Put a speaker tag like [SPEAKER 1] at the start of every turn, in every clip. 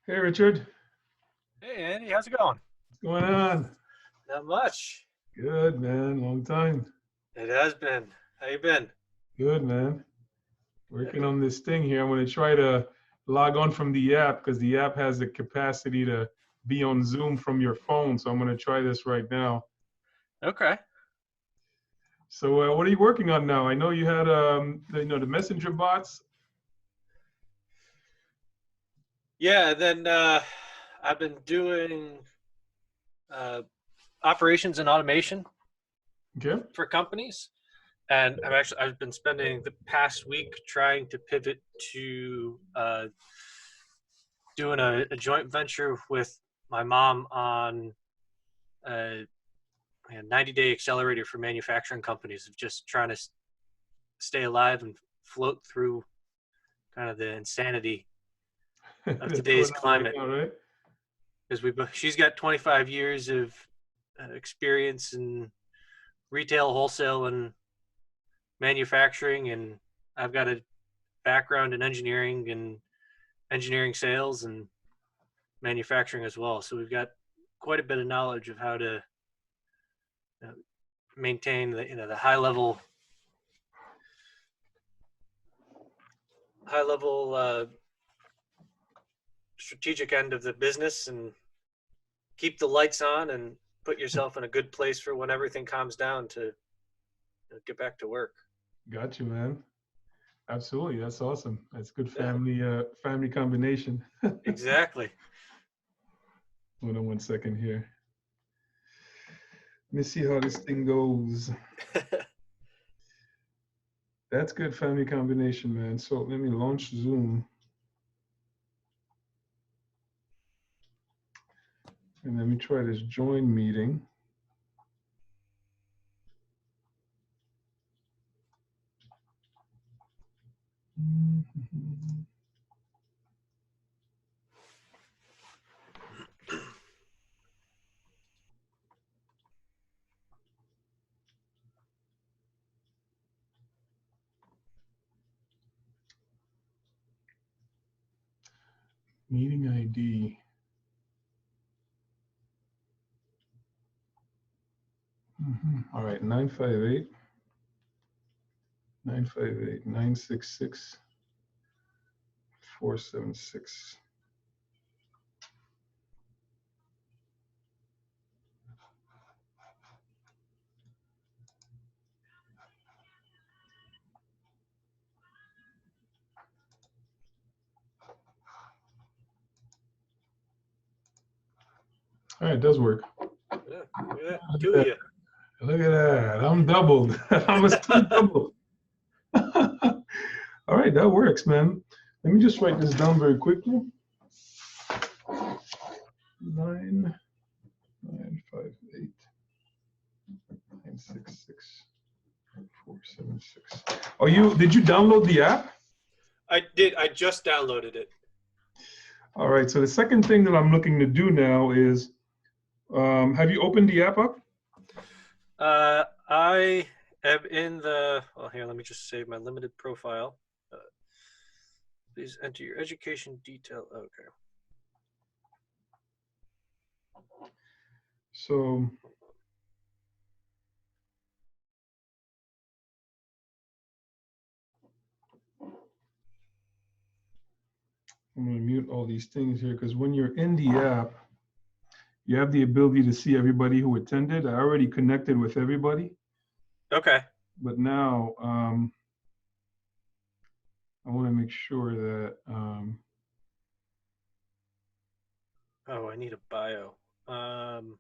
[SPEAKER 1] Hey Richard,
[SPEAKER 2] Hey Andy, how's it going?
[SPEAKER 1] what's going on?
[SPEAKER 2] Not much.
[SPEAKER 1] Good man, long time.
[SPEAKER 2] It has been. How you been?
[SPEAKER 1] Good man. Working
[SPEAKER 2] Good.
[SPEAKER 1] on this thing here. I'm going to try to log on from the app because the app has the capacity to be on Zoom from your phone. So I'm going to try this right now.
[SPEAKER 2] Okay.
[SPEAKER 1] So what are you working on now? I know you had the messenger bots.
[SPEAKER 2] Yeah, then I've been doing uh, operations and automation
[SPEAKER 1] Okay.
[SPEAKER 2] for companies, and I've been spending the past week trying to pivot to doing a joint venture with my mom on a 90-day accelerator for manufacturing companies of just trying to stay alive and float through kind of the insanity of
[SPEAKER 1] That's
[SPEAKER 2] today's
[SPEAKER 1] going on right
[SPEAKER 2] climate.
[SPEAKER 1] now, right?
[SPEAKER 2] Because she's got 25 years of experience in retail, wholesale, and manufacturing, and I've got a background in engineering and engineering sales and manufacturing as well. So we've got quite a bit of knowledge of how to uh, maintain the high level strategic end of the business and keep the lights on and put yourself in a good place for when everything calms down to get back to work.
[SPEAKER 1] Got you, man. Absolutely. That's awesome. That's good
[SPEAKER 2] Yeah,
[SPEAKER 1] family combination.
[SPEAKER 2] exactly.
[SPEAKER 1] Hold on one second here. Let me see how this thing goes. That's good family combination, man. So let me launch Zoom and let me try this join meeting. Meeting ID. All right, 958 958 966 476. All right, it does work.
[SPEAKER 2] Yeah, look at that.
[SPEAKER 1] Look
[SPEAKER 2] Two
[SPEAKER 1] at
[SPEAKER 2] of
[SPEAKER 1] that.
[SPEAKER 2] you.
[SPEAKER 1] Look at that. I'm doubled. I'm a stunt double. All right, that works, man. Let me just write this down very quickly. 958 966 476. Did you download the app?
[SPEAKER 2] I did. I just downloaded it.
[SPEAKER 1] All right, so the second thing that I'm looking to do now is, have you opened the app up?
[SPEAKER 2] I am in the. Well, here, let me just save my limited profile. Uh, Please enter your education detail. Okay.
[SPEAKER 1] So I'm going to mute all these things here because when you're in the app, you have the ability to see everybody who attended. I already connected with everybody,
[SPEAKER 2] Okay.
[SPEAKER 1] but now I want to make sure that
[SPEAKER 2] Oh, I need a bio. Um,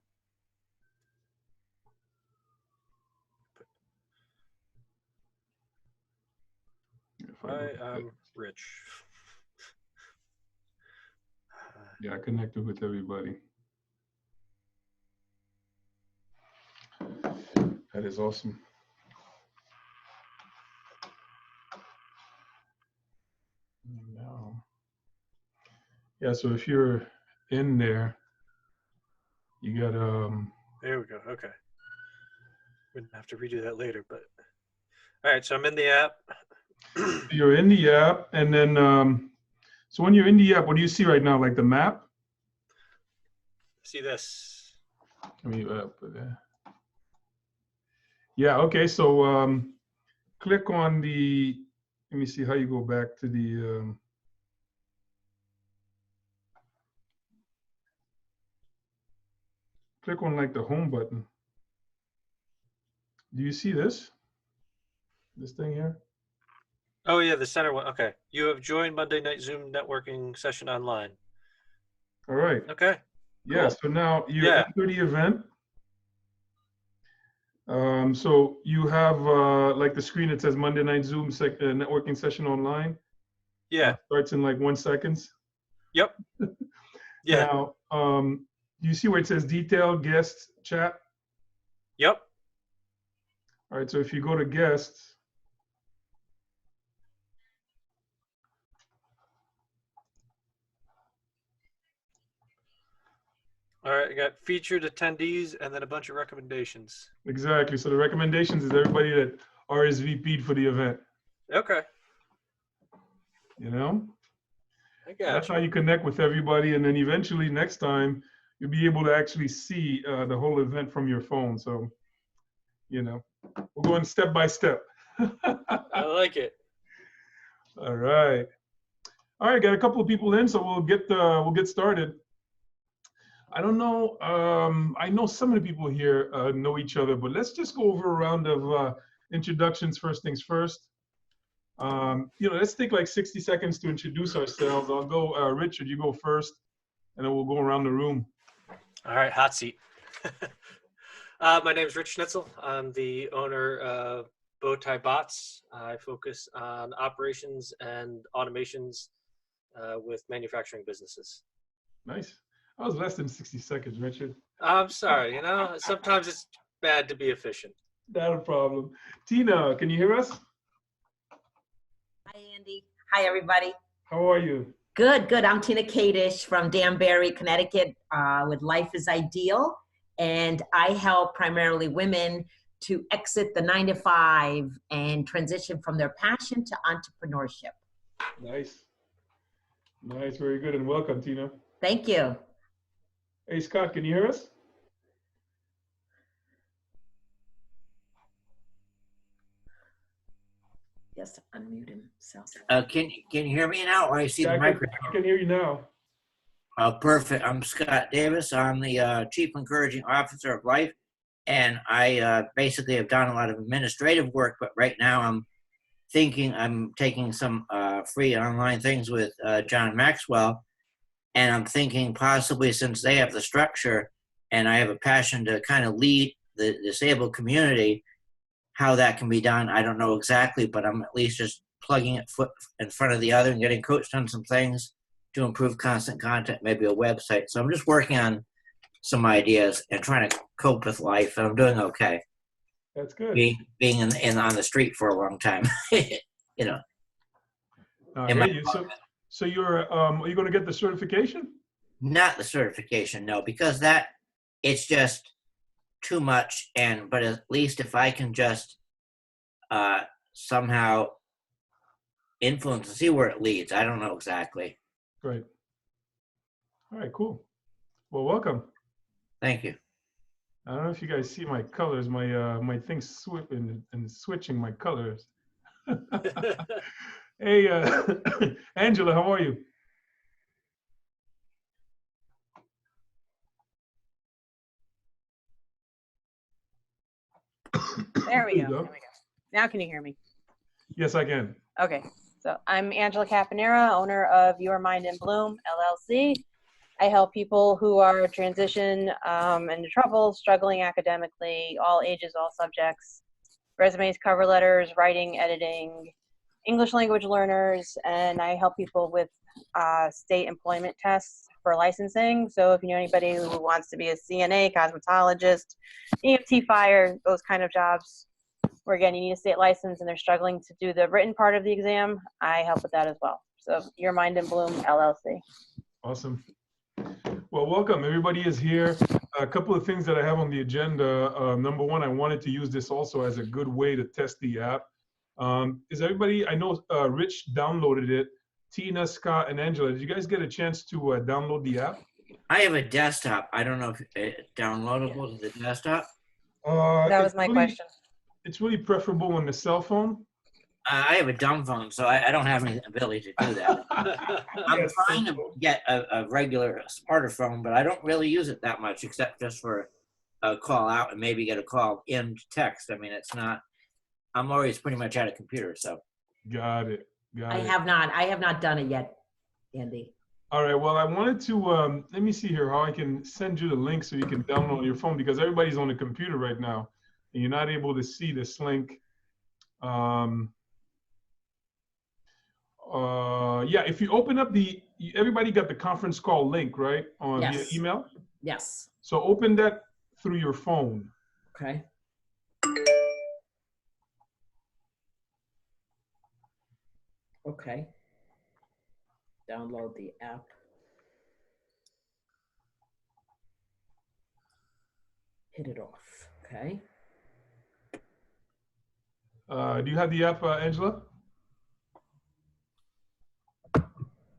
[SPEAKER 1] if I go
[SPEAKER 2] I
[SPEAKER 1] to
[SPEAKER 2] am rich.
[SPEAKER 1] yeah, I connected with everybody. That is awesome. Now, yeah, so if you're in there, you got
[SPEAKER 2] There we go. Okay. We're gonna have to redo that later, but all right. So I'm in the app.
[SPEAKER 1] you're in the app, and then So when you're in the app, what do you see right now? Like the map?
[SPEAKER 2] See this?
[SPEAKER 1] Let me put that. Yeah, okay, so click on the, let me see how you go back to the, click on like the home button. Do you see this? This thing here?
[SPEAKER 2] Oh yeah, the center one. Okay. You have joined Monday Night Zoom networking session online.
[SPEAKER 1] All right.
[SPEAKER 2] Okay.
[SPEAKER 1] Yeah,
[SPEAKER 2] Cool.
[SPEAKER 1] so now you
[SPEAKER 2] Yeah.
[SPEAKER 1] enter the event. So you have like the screen that says Monday Night Zoom networking session online.
[SPEAKER 2] Yeah.
[SPEAKER 1] Starts in like 1 second.
[SPEAKER 2] Yep. Yeah.
[SPEAKER 1] Now, do you see where it says detailed guest chat?
[SPEAKER 2] Yep.
[SPEAKER 1] All right, so if you go to guests,
[SPEAKER 2] All right. I got featured attendees and then a bunch of recommendations.
[SPEAKER 1] exactly. So the recommendations is everybody that RSVP'd for the event,
[SPEAKER 2] Okay.
[SPEAKER 1] you know?
[SPEAKER 2] I
[SPEAKER 1] That's
[SPEAKER 2] got
[SPEAKER 1] how
[SPEAKER 2] you.
[SPEAKER 1] you connect with everybody. And then eventually next time, you'll be able to actually see the whole event from your phone. So, you know, we're going step by step.
[SPEAKER 2] I like it.
[SPEAKER 1] All right. All right, got a couple of people in, so we'll get started. I don't know. I know some of the people here know each other, but let's just go over a round of introductions. First things first. Let's take like 60 seconds to introduce ourselves. I'll go, Richard, you go first, and then we'll go around the room.
[SPEAKER 2] All right. Hot seat. My name is Rich Schnitzel. I'm the owner of Bowtie Bots. I focus on operations and automations with manufacturing businesses.
[SPEAKER 1] Nice. That was less than 60 seconds, Richard.
[SPEAKER 2] I'm sorry. Sometimes it's bad to be efficient.
[SPEAKER 1] Not a problem. Tina, can you hear us?
[SPEAKER 3] Hi, Andy. Hi, everybody.
[SPEAKER 1] How are you?
[SPEAKER 3] Good, good. I'm Tina Kadish from Danbury, Connecticut, with Life is Ideal. And I help primarily women to exit the 9-to-5 and transition from their passion to entrepreneurship.
[SPEAKER 1] Nice. Nice, very good, and welcome, Tina.
[SPEAKER 3] Thank you.
[SPEAKER 1] Hey, Scott, can you hear us?
[SPEAKER 3] Yes, unmute himself.
[SPEAKER 4] Can you hear me now? Or I see
[SPEAKER 1] Yeah,
[SPEAKER 4] the microphone.
[SPEAKER 1] I can hear you now.
[SPEAKER 4] Oh, perfect. I'm Scott Davis. I'm the Chief Encouraging Officer of Life, and I basically have done a lot of administrative work. But right now, I'm taking some free online things with John Maxwell, and I'm thinking possibly, since they have the structure, and I have a passion to kind of lead the disabled community, how that can be done. I don't know exactly, but I'm at least just plugging it foot in front of the other and getting coached on some things to improve constant content, maybe a website. So I'm just working on some ideas and trying to cope with life, and I'm doing okay.
[SPEAKER 1] That's good.
[SPEAKER 4] Being in on the street for a long time, you know.
[SPEAKER 1] I hear you. So you're are you going to get the certification?
[SPEAKER 4] Not the certification, no, because it's just too much. But at least if I can just somehow influence and see where it leads. I don't know exactly.
[SPEAKER 1] Great. All right, cool. Well, welcome.
[SPEAKER 4] Thank you.
[SPEAKER 1] I don't know if you guys see my colors. My thing's switching my colors. Hey, Angela, how are you?
[SPEAKER 5] There we
[SPEAKER 1] There you
[SPEAKER 5] go.
[SPEAKER 1] go.
[SPEAKER 5] There we go. Now can you hear me?
[SPEAKER 1] Yes, I can.
[SPEAKER 5] Okay. So I'm Angela Caponera, owner of Your Mind in Bloom, LLC. I help people who are transition into trouble, struggling academically, all ages, all subjects, resumes, cover letters, writing, editing, English language learners, and I help people with state employment tests for licensing. So if you know anybody who wants to be a CNA, cosmetologist, EMT fire, those kind of jobs, where again, you need a state license and they're struggling to do the written part of the exam, I help with that as well. So Your Mind in Bloom, LLC.
[SPEAKER 1] Awesome. Well, welcome. Everybody is here. A couple of things that I have on the agenda. Number one, I wanted to use this also as a good way to test the app. Is everybody, I know Rich downloaded it. Tina, Scott, and Angela, did you guys get a chance to download the app?
[SPEAKER 4] I have a desktop. I don't know if it's downloadable to the desktop.
[SPEAKER 5] That was my question.
[SPEAKER 1] It's really preferable on the cell phone.
[SPEAKER 4] I have a dumb phone, so I don't have any ability to do that. I'm
[SPEAKER 1] Yes,
[SPEAKER 4] trying to get a regular smarter phone, but I don't really use it that much, except just for a call out and maybe get a call in to text. I mean, it's not. I'm always pretty much at a computer, so.
[SPEAKER 1] Got it. Got
[SPEAKER 3] I
[SPEAKER 1] it.
[SPEAKER 3] have not done it yet, Andy.
[SPEAKER 1] All right. Well, I wanted to let me see here how I can send you the link so you can download on your phone, because everybody's on the computer right now, and you're not able to see this link. Yeah, if you open up everybody got the conference call link, right, on via
[SPEAKER 3] Yes.
[SPEAKER 1] email.
[SPEAKER 3] Yes.
[SPEAKER 1] So open that through your phone.
[SPEAKER 3] Okay. Okay. Download the app. Hit it off. Okay.
[SPEAKER 1] Do you have the app, Angela?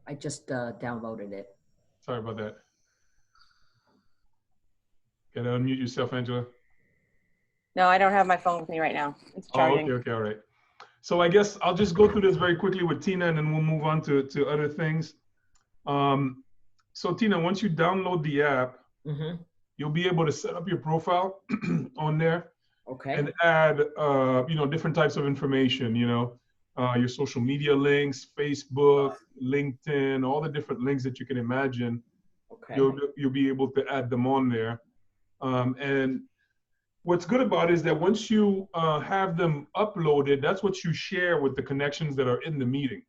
[SPEAKER 3] I just downloaded it.
[SPEAKER 1] Sorry about that. Gotta unmute yourself, Angela.
[SPEAKER 5] No, I don't have my phone with me right now. It's
[SPEAKER 1] Oh,
[SPEAKER 5] charging.
[SPEAKER 1] okay, all right. So I guess I'll just go through this very quickly with Tina, and then we'll move on to other things. So Tina, once you download the app,
[SPEAKER 3] Mm-hmm.
[SPEAKER 1] you'll be able to set up your profile on there
[SPEAKER 3] Okay.
[SPEAKER 1] and add, different types of information, your social media links, Facebook, LinkedIn, all the different links that you can imagine.
[SPEAKER 3] Okay.
[SPEAKER 1] You'll be able to add them on there. And what's good about it is that once you have them uploaded, that's what you share with the connections that are in the meeting.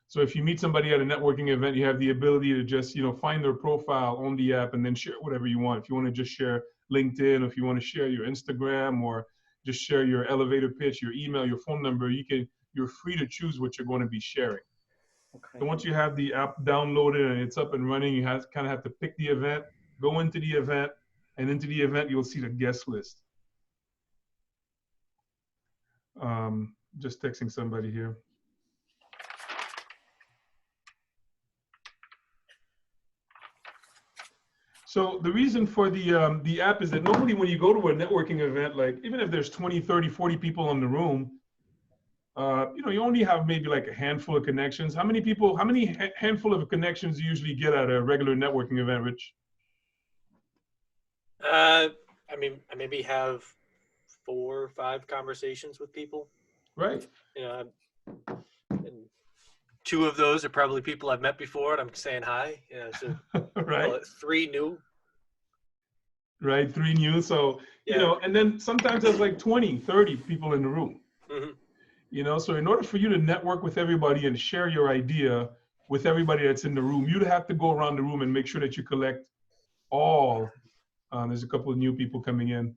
[SPEAKER 1] So if you meet somebody at a networking event, you have the ability to just, find their profile on the app and then share whatever you want. If you want to just share LinkedIn, or if you want to share your Instagram, or just share your elevator pitch, your email, your phone number, you're free to choose what you're going to be sharing.
[SPEAKER 3] Okay.
[SPEAKER 1] So once you have the app downloaded and it's up and running, you kind of have to pick the event, go into the event, and into the event, you'll see the guest list. Just texting somebody here. So the reason for the app is that normally when you go to a networking event, like even if there's 20, 30, 40 people in the room, you only have maybe like a handful of connections. How many handful of connections do you usually get at a regular networking event, Rich?
[SPEAKER 2] I maybe have 4 or 5 conversations with people.
[SPEAKER 1] Right.
[SPEAKER 2] And 2 of those are probably people I've met before, and I'm saying hi. So
[SPEAKER 1] Right.
[SPEAKER 2] 3 new.
[SPEAKER 1] Right. 3 new. So,
[SPEAKER 2] Yeah.
[SPEAKER 1] and then sometimes there's like 20, 30 people in the room.
[SPEAKER 2] Mm-hmm.
[SPEAKER 1] So in order for you to network with everybody and share your idea with everybody that's in the room, you'd have to go around the room and make sure that you collect all. There's a couple of new people coming in.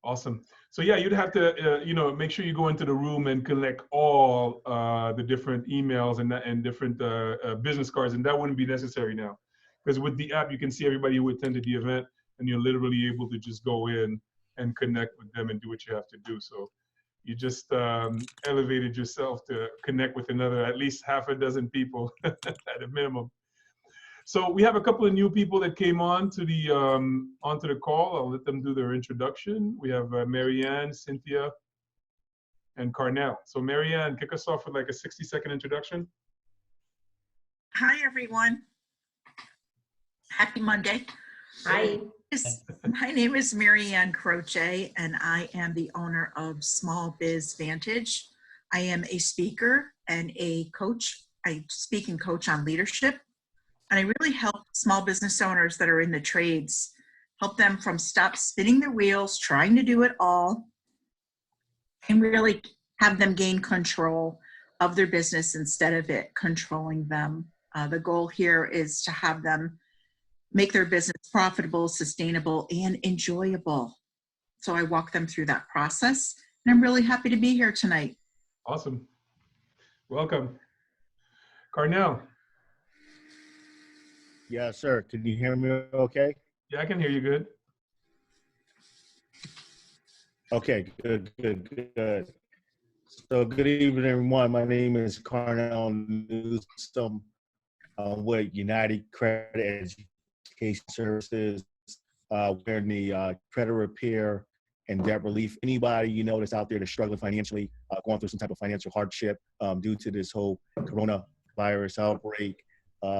[SPEAKER 1] Awesome. So yeah, you'd have to, make sure you go into the room and collect all the different emails and different business cards, and that wouldn't be necessary now, because with the app you can see everybody who attended the event, and you're literally able to just go in and connect with them and do what you have to do. So you just elevated yourself to connect with at least half a dozen people at a minimum. So we have a couple of new people that came onto the call. I'll let them do their introduction. We have Marianne, Cynthia, and Carnell. So Marianne, kick us off with like a 60-second introduction.
[SPEAKER 6] Hi, everyone. Happy Monday.
[SPEAKER 3] Hi.
[SPEAKER 6] My name is Marianne Croce, and I am the owner of Small Biz Vantage. I am a speaker and a coach. I speak and coach on leadership, and I really help small business owners that are in the trades, help them from stop spinning their wheels, trying to do it all, and really have them gain control of their business instead of it controlling them. The goal here is to have them make their business profitable, sustainable, and enjoyable. So I walk them through that process, and I'm really happy to be here tonight.
[SPEAKER 1] Awesome. Welcome. Carnell.
[SPEAKER 7] Yes, sir. Can you hear me okay?
[SPEAKER 1] Yeah, I can hear you good.
[SPEAKER 7] Okay, good. So good evening, everyone. My name is Carnell Newsom. With United Credit Education Services. We're in the credit repair and debt relief. Anybody you know that's out there that's struggling financially, going through some type of financial hardship due to this whole coronavirus outbreak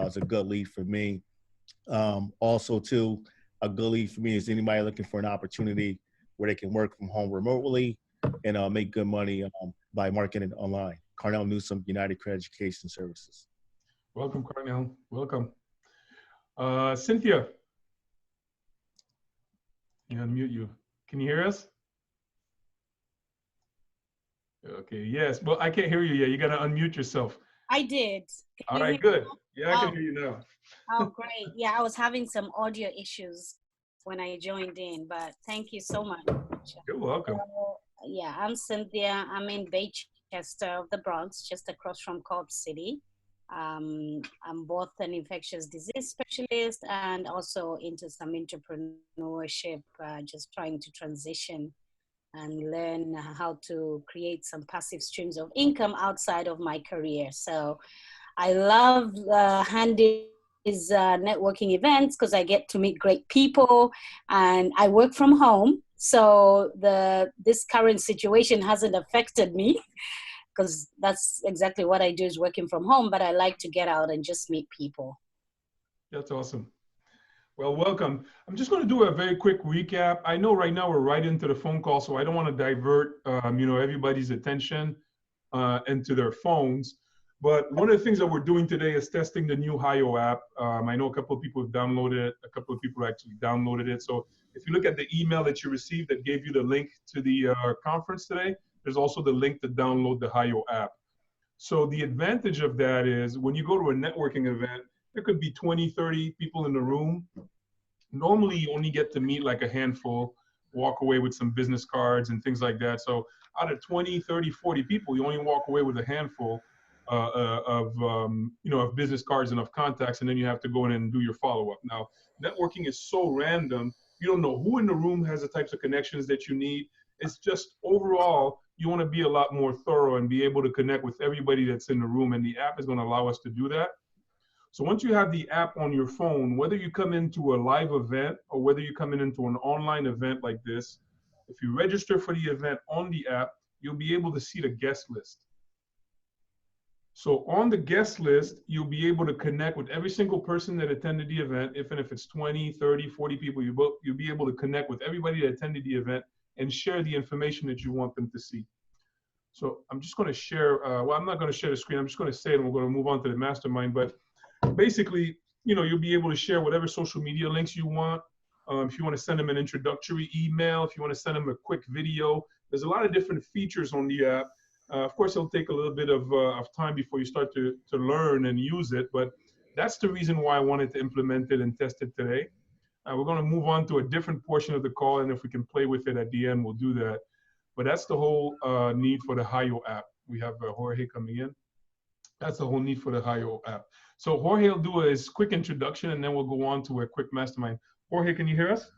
[SPEAKER 7] is a good lead for me. Also, too, a good lead for me is anybody looking for an opportunity where they can work from home remotely and make good money by marketing online. Carnell Newsom, United Credit Education Services.
[SPEAKER 1] Welcome, Carnell. Welcome. Cynthia. Yeah, unmute you. Can you hear us? Okay, yes. Well, I can't hear you yet. You got to unmute yourself.
[SPEAKER 8] I did.
[SPEAKER 1] All right, good. Yeah, I can hear you now.
[SPEAKER 8] Oh, great. Yeah, I was having some audio issues when I joined in, but thank you so much.
[SPEAKER 1] You're welcome.
[SPEAKER 8] Yeah, I'm Cynthia. I'm in Baychester of the Bronx, just across from Cobb City. I'm both an infectious disease specialist and also into some entrepreneurship, just trying to transition and learn how to create some passive streams of income outside of my career. So I love handling these networking events because I get to meet great people and I work from home. So this current situation hasn't affected me because that's exactly what I do is working from home, but I like to get out and just meet people.
[SPEAKER 1] That's awesome. Well, welcome. I'm just going to do a very quick recap. I know right now we're right into the phone call, so I don't want to divert, everybody's attention into their phones. But one of the things that we're doing today is testing the new Hio app. I know a couple of people have downloaded it. A couple of people actually downloaded it. So if you look at the email that you received that gave you the link to the conference today, there's also the link to download the Hio app. So the advantage of that is when you go to a networking event, there could be 20, 30 people in the room. Normally you only get to meet like a handful, walk away with some business cards and things like that. So out of 20, 30, 40 people, you only walk away with a handful of business cards and of contacts, and then you have to go in and do your follow-up. Now, networking is so random. You don't know who in the room has the types of connections that you need. It's just overall, you want to be a lot more thorough and be able to connect with everybody that's in the room, and the app is going to allow us to do that. So once you have the app on your phone, whether you come into a live event or whether you come into an online event like this, if you register for the event on the app, you'll be able to see the guest list. So on the guest list, you'll be able to connect with every single person that attended the event. Even if it's 20, 30, 40 people, you'll be able to connect with everybody that attended the event and share the information that you want them to see. So I'm just going to share, well, I'm not going to share the screen. I'm just going to say it and we're going to move on to the mastermind. But basically, you'll be able to share whatever social media links you want. If you want to send them an introductory email, if you want to send them a quick video, there's a lot of different features on the app. Of course, it'll take a little bit of time before you start to learn and use it, but that's the reason why I wanted to implement it and test it today. We're going to move on to a different portion of the call, and if we can play with it at the end, we'll do that. But that's the whole need for the Hio app. We have Jorge coming in. That's the whole need for the Hio app. So Jorge will do his quick introduction, and then we'll go on to a quick mastermind. Jorge, can you hear us?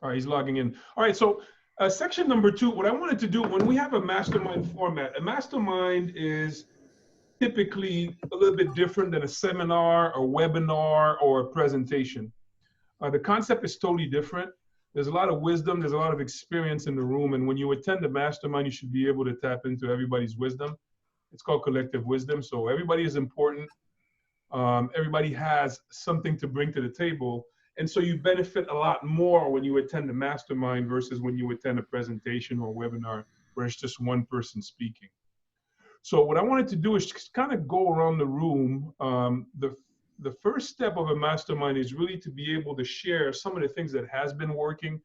[SPEAKER 1] All right, he's logging in. All right, so section number 2, what I wanted to do when we have a mastermind format, a mastermind is typically a little bit different than a seminar, a webinar, or a presentation. The concept is totally different. There's a lot of wisdom, there's a lot of experience in the room, and when you attend a mastermind, you should be able to tap into everybody's wisdom. It's called collective wisdom, so everybody is important. Everybody has something to bring to the table. And so you benefit a lot more when you attend a mastermind versus when you attend a presentation or a webinar where it's just one person speaking. So what I wanted to do is just kind of go around the room. The first step of a mastermind is really to be able to share some of the things that has been working,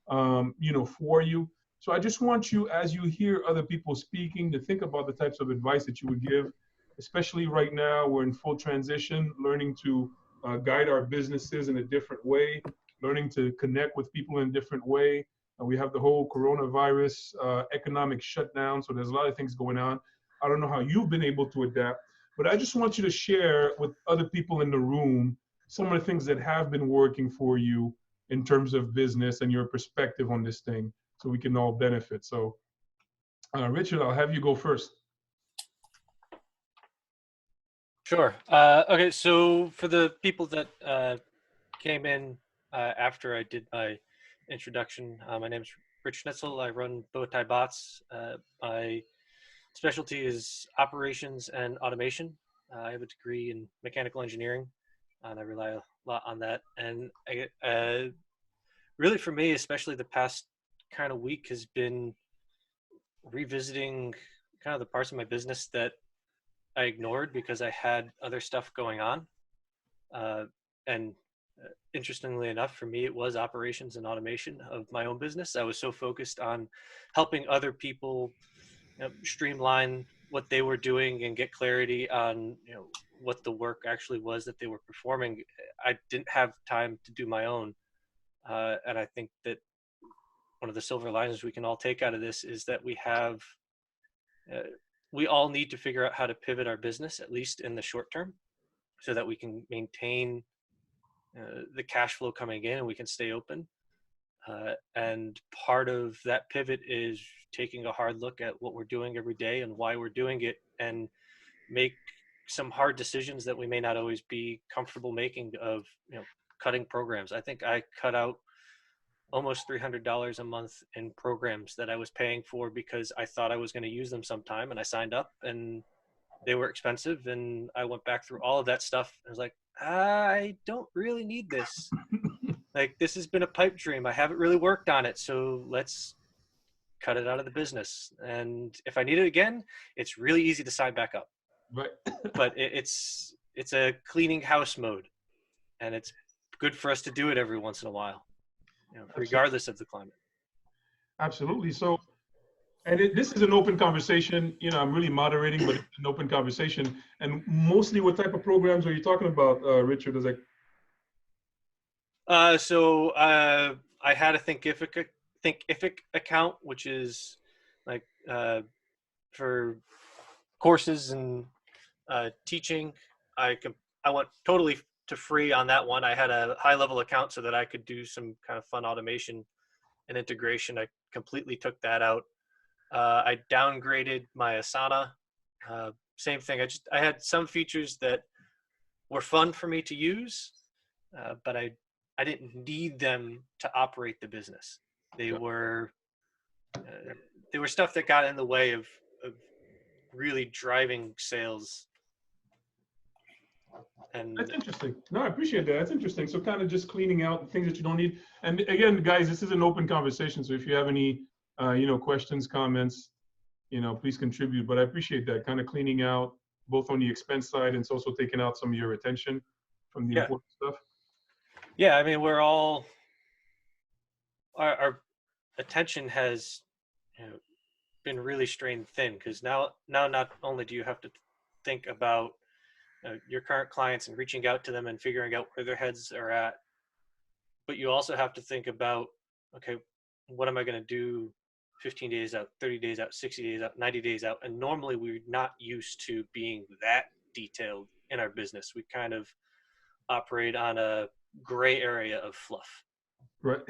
[SPEAKER 1] for you. So I just want you, as you hear other people speaking, to think about the types of advice that you would give, especially right now, we're in full transition, learning to guide our businesses in a different way, learning to connect with people in a different way. We have the whole coronavirus economic shutdown, so there's a lot of things going on. I don't know how you've been able to adapt, but I just want you to share with other people in the room some of the things that have been working for you in terms of business and your perspective on this thing. so we can all benefit. So, Richard, I'll have you go first.
[SPEAKER 2] Sure. Okay, so for the people that came in after I did my introduction, my name is Rich Schnitzel. I run Bowtie Bots. My specialty is operations and automation. I have a degree in mechanical engineering, and I rely a lot on that. And really for me, especially the past kind of week, has been revisiting kind of the parts of my business that I ignored because I had other stuff going on. And interestingly enough, for me, it was operations and automation of my own business. I was so focused on helping other people streamline what they were doing and get clarity on what the work actually was that they were performing. I didn't have time to do my own. And I think that one of the silver linings we can all take out of this is that we all need to figure out how to pivot our business, at least in the short term, so that we can maintain the cash flow coming in and we can stay open. And part of that pivot is taking a hard look at what we're doing every day and why we're doing it, and make some hard decisions that we may not always be comfortable making, of cutting programs. I think I cut out almost $300 a month in programs that I was paying for because I thought I was going to use them sometime, and I signed up and they were expensive, and I went back through all of that stuff. I was like, I don't really need this. Like, this has been a pipe dream. I haven't really worked on it, so let's cut it out of the business. And if I need it again, it's really easy to sign back up.
[SPEAKER 1] Right.
[SPEAKER 2] But it's a cleaning house mode, and it's good for us to do it every once in a while, regardless of the climate.
[SPEAKER 1] Absolutely. So, and this is an open conversation. I'm really moderating, but it's an open conversation. And mostly, what type of programs are you talking about, Richard? Is
[SPEAKER 2] So I had a Thinkific account, which is like for courses and teaching. I went totally to free on that one. I had a high-level account so that I could do some kind of fun automation and integration. I completely took that out. I downgraded my Asana. Same thing. I had some features that were fun for me to use, but I didn't need them to operate the business. They were stuff that got in the way of really driving sales. And
[SPEAKER 1] that's interesting. No, I appreciate that. That's interesting. So kind of just cleaning out things that you don't need. And again, guys, this is an open conversation. So if you have any, questions, comments, please contribute. But I appreciate that, kind of cleaning out both on the expense side, and it's also taking out some of your attention from the important stuff.
[SPEAKER 2] Yeah, I mean, we're all, our attention has been really strained thin, because now not only do you have to think about your current clients and reaching out to them and figuring out where their heads are at, but you also have to think about, okay, what am I going to do 15 days out, 30 days out, 60 days out, 90 days out? And normally we're not used to being that detailed in our business. We kind of operate on a gray area of fluff.
[SPEAKER 1] Right.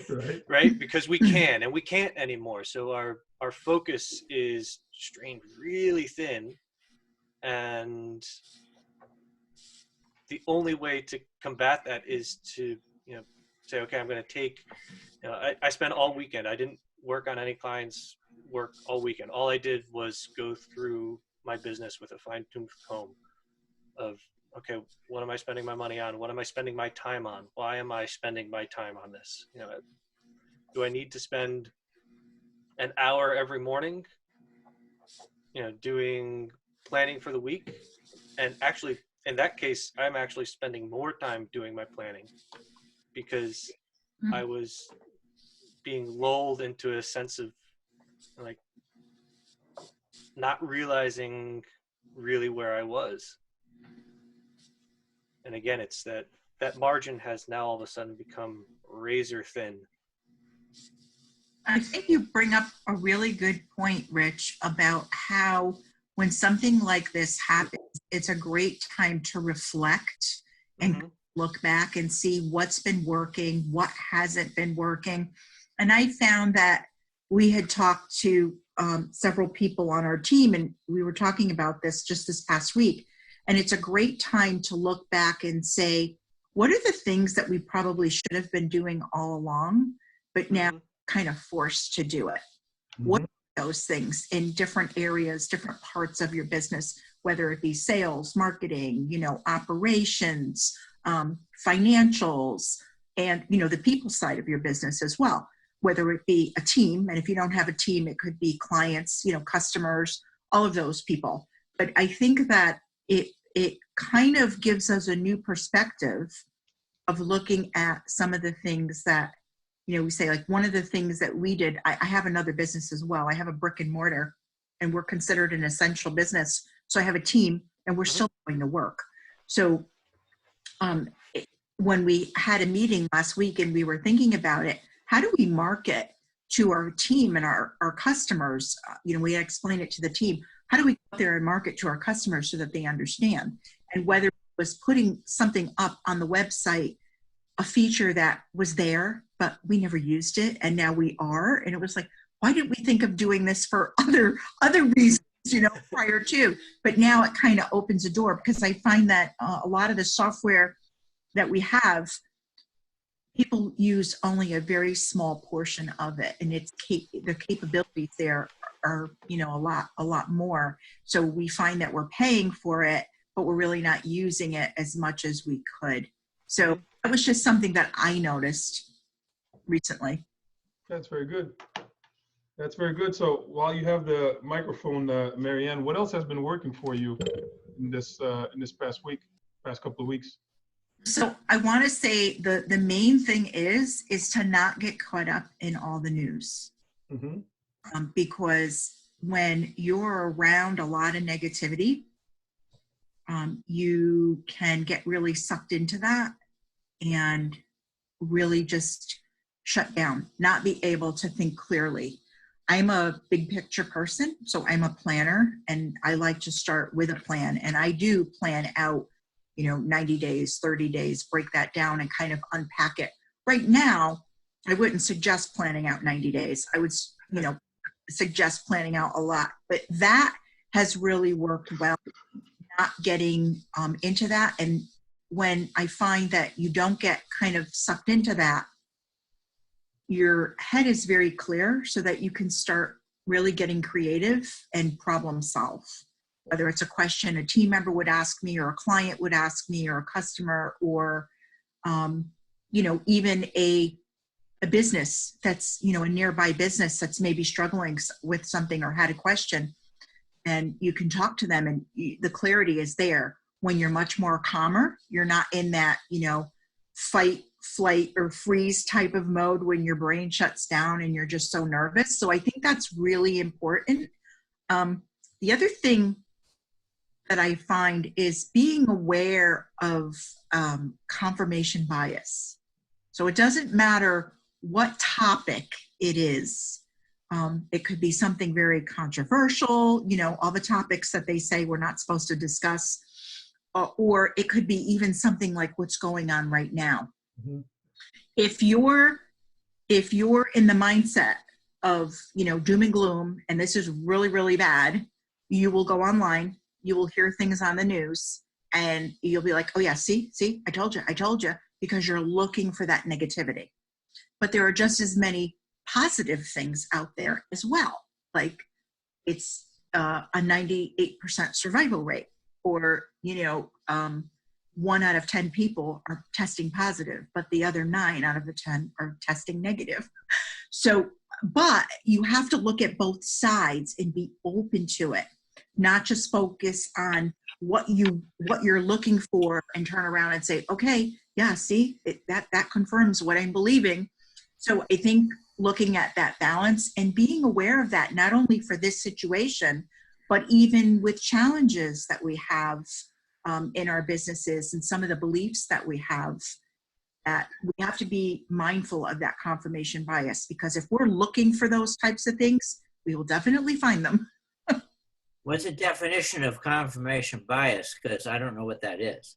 [SPEAKER 2] Right. Right. Because we can, and we can't anymore. So our focus is strained really thin. And the only way to combat that is to, say, okay, I'm going to take, I spent all weekend. I didn't work on any clients' work all weekend. All I did was go through my business with a fine-tooth comb of, okay, what am I spending my money on? What am I spending my time on? Why am I spending my time on this? Do I need to spend an hour every morning, doing planning for the week? And actually, in that case, I'm actually spending more time doing my planning, because I was being lulled into a sense of like not realizing really where I was. And again, it's that margin has now all of a sudden become razor thin.
[SPEAKER 6] I think you bring up a really good point, Rich, about how when something like this happens, it's a great time to reflect and look back and see what's been working, what hasn't been working. And I found that we had talked to several people on our team, and we were talking about this just this past week. And it's a great time to look back and say, what are the things that we probably should have been doing all along, but now kind of forced to do it? What are those things in different areas, different parts of your business, whether it be sales, marketing, operations, financials, and, the people side of your business as well, whether it be a team. And if you don't have a team, it could be clients, customers, all of those people. But I think that it kind of gives us a new perspective of looking at some of the things that, we say, like one of the things that we did, I have another business as well. I have a brick and mortar, and we're considered an essential business. So I have a team, and we're still going to work. So when we had a meeting last week and we were thinking about it, how do we market to our team and our customers? We explain it to the team. How do we go out there and market to our customers so that they understand? And whether it was putting something up on the website, a feature that was there, but we never used it, and now we are. And it was like, why didn't we think of doing this for other reasons, prior to? But now it kind of opens a door, because I find that a lot of the software that we have, people use only a very small portion of it, and the capabilities there are a lot more. So we find that we're paying for it, but we're really not using it as much as we could. So that was just something that I noticed recently.
[SPEAKER 1] That's very good. That's very good. So while you have the microphone, Marianne, what else has been working for you in this past couple of weeks?
[SPEAKER 6] So I want to say the main thing is to not get caught up in all the news. Because when you're around a lot of negativity, you can get really sucked into that and really just shut down, not be able to think clearly. I'm a big picture person, so I'm a planner, and I like to start with a plan, and I do plan out 90 days, 30 days, break that down and kind of unpack it. Right now, I wouldn't suggest planning out 90 days. I would, suggest planning out a lot, but that has really worked well, not getting into that. And when I find that you don't get kind of sucked into that, your head is very clear so that you can start really getting creative and problem solve. Whether it's a question a team member would ask me, or a client would ask me, or a customer, or, even a business that's, a nearby business that's maybe struggling with something or had a question, and you can talk to them, and the clarity is there. When you're much more calmer, you're not in that, fight, flight, or freeze type of mode when your brain shuts down and you're just so nervous. So I think that's really important. The other thing that I find is being aware of confirmation bias. So it doesn't matter what topic it is. It could be something very controversial, all the topics that they say we're not supposed to discuss, or it could be even something like what's going on right now. If you're in the mindset of, doom and gloom, and this is really, really bad, you will go online, you will hear things on the news, and you'll be like, oh yeah, see, I told you, because you're looking for that negativity. But there are just as many positive things out there as well. Like it's a 98% survival rate, or, 1 out of 10 people are testing positive, but the other 9 out of the 10 are testing negative. So, but you have to look at both sides and be open to it, not just focus on what you're looking for and turn around and say, okay, yeah, see, that confirms what I'm believing. So I think looking at that balance and being aware of that, not only for this situation, but even with challenges that we have in our businesses and some of the beliefs that we have, that we have to be mindful of that confirmation bias, because if we're looking for those types of things, we will definitely find them.
[SPEAKER 4] What's the definition of confirmation bias? Because I don't know what that is.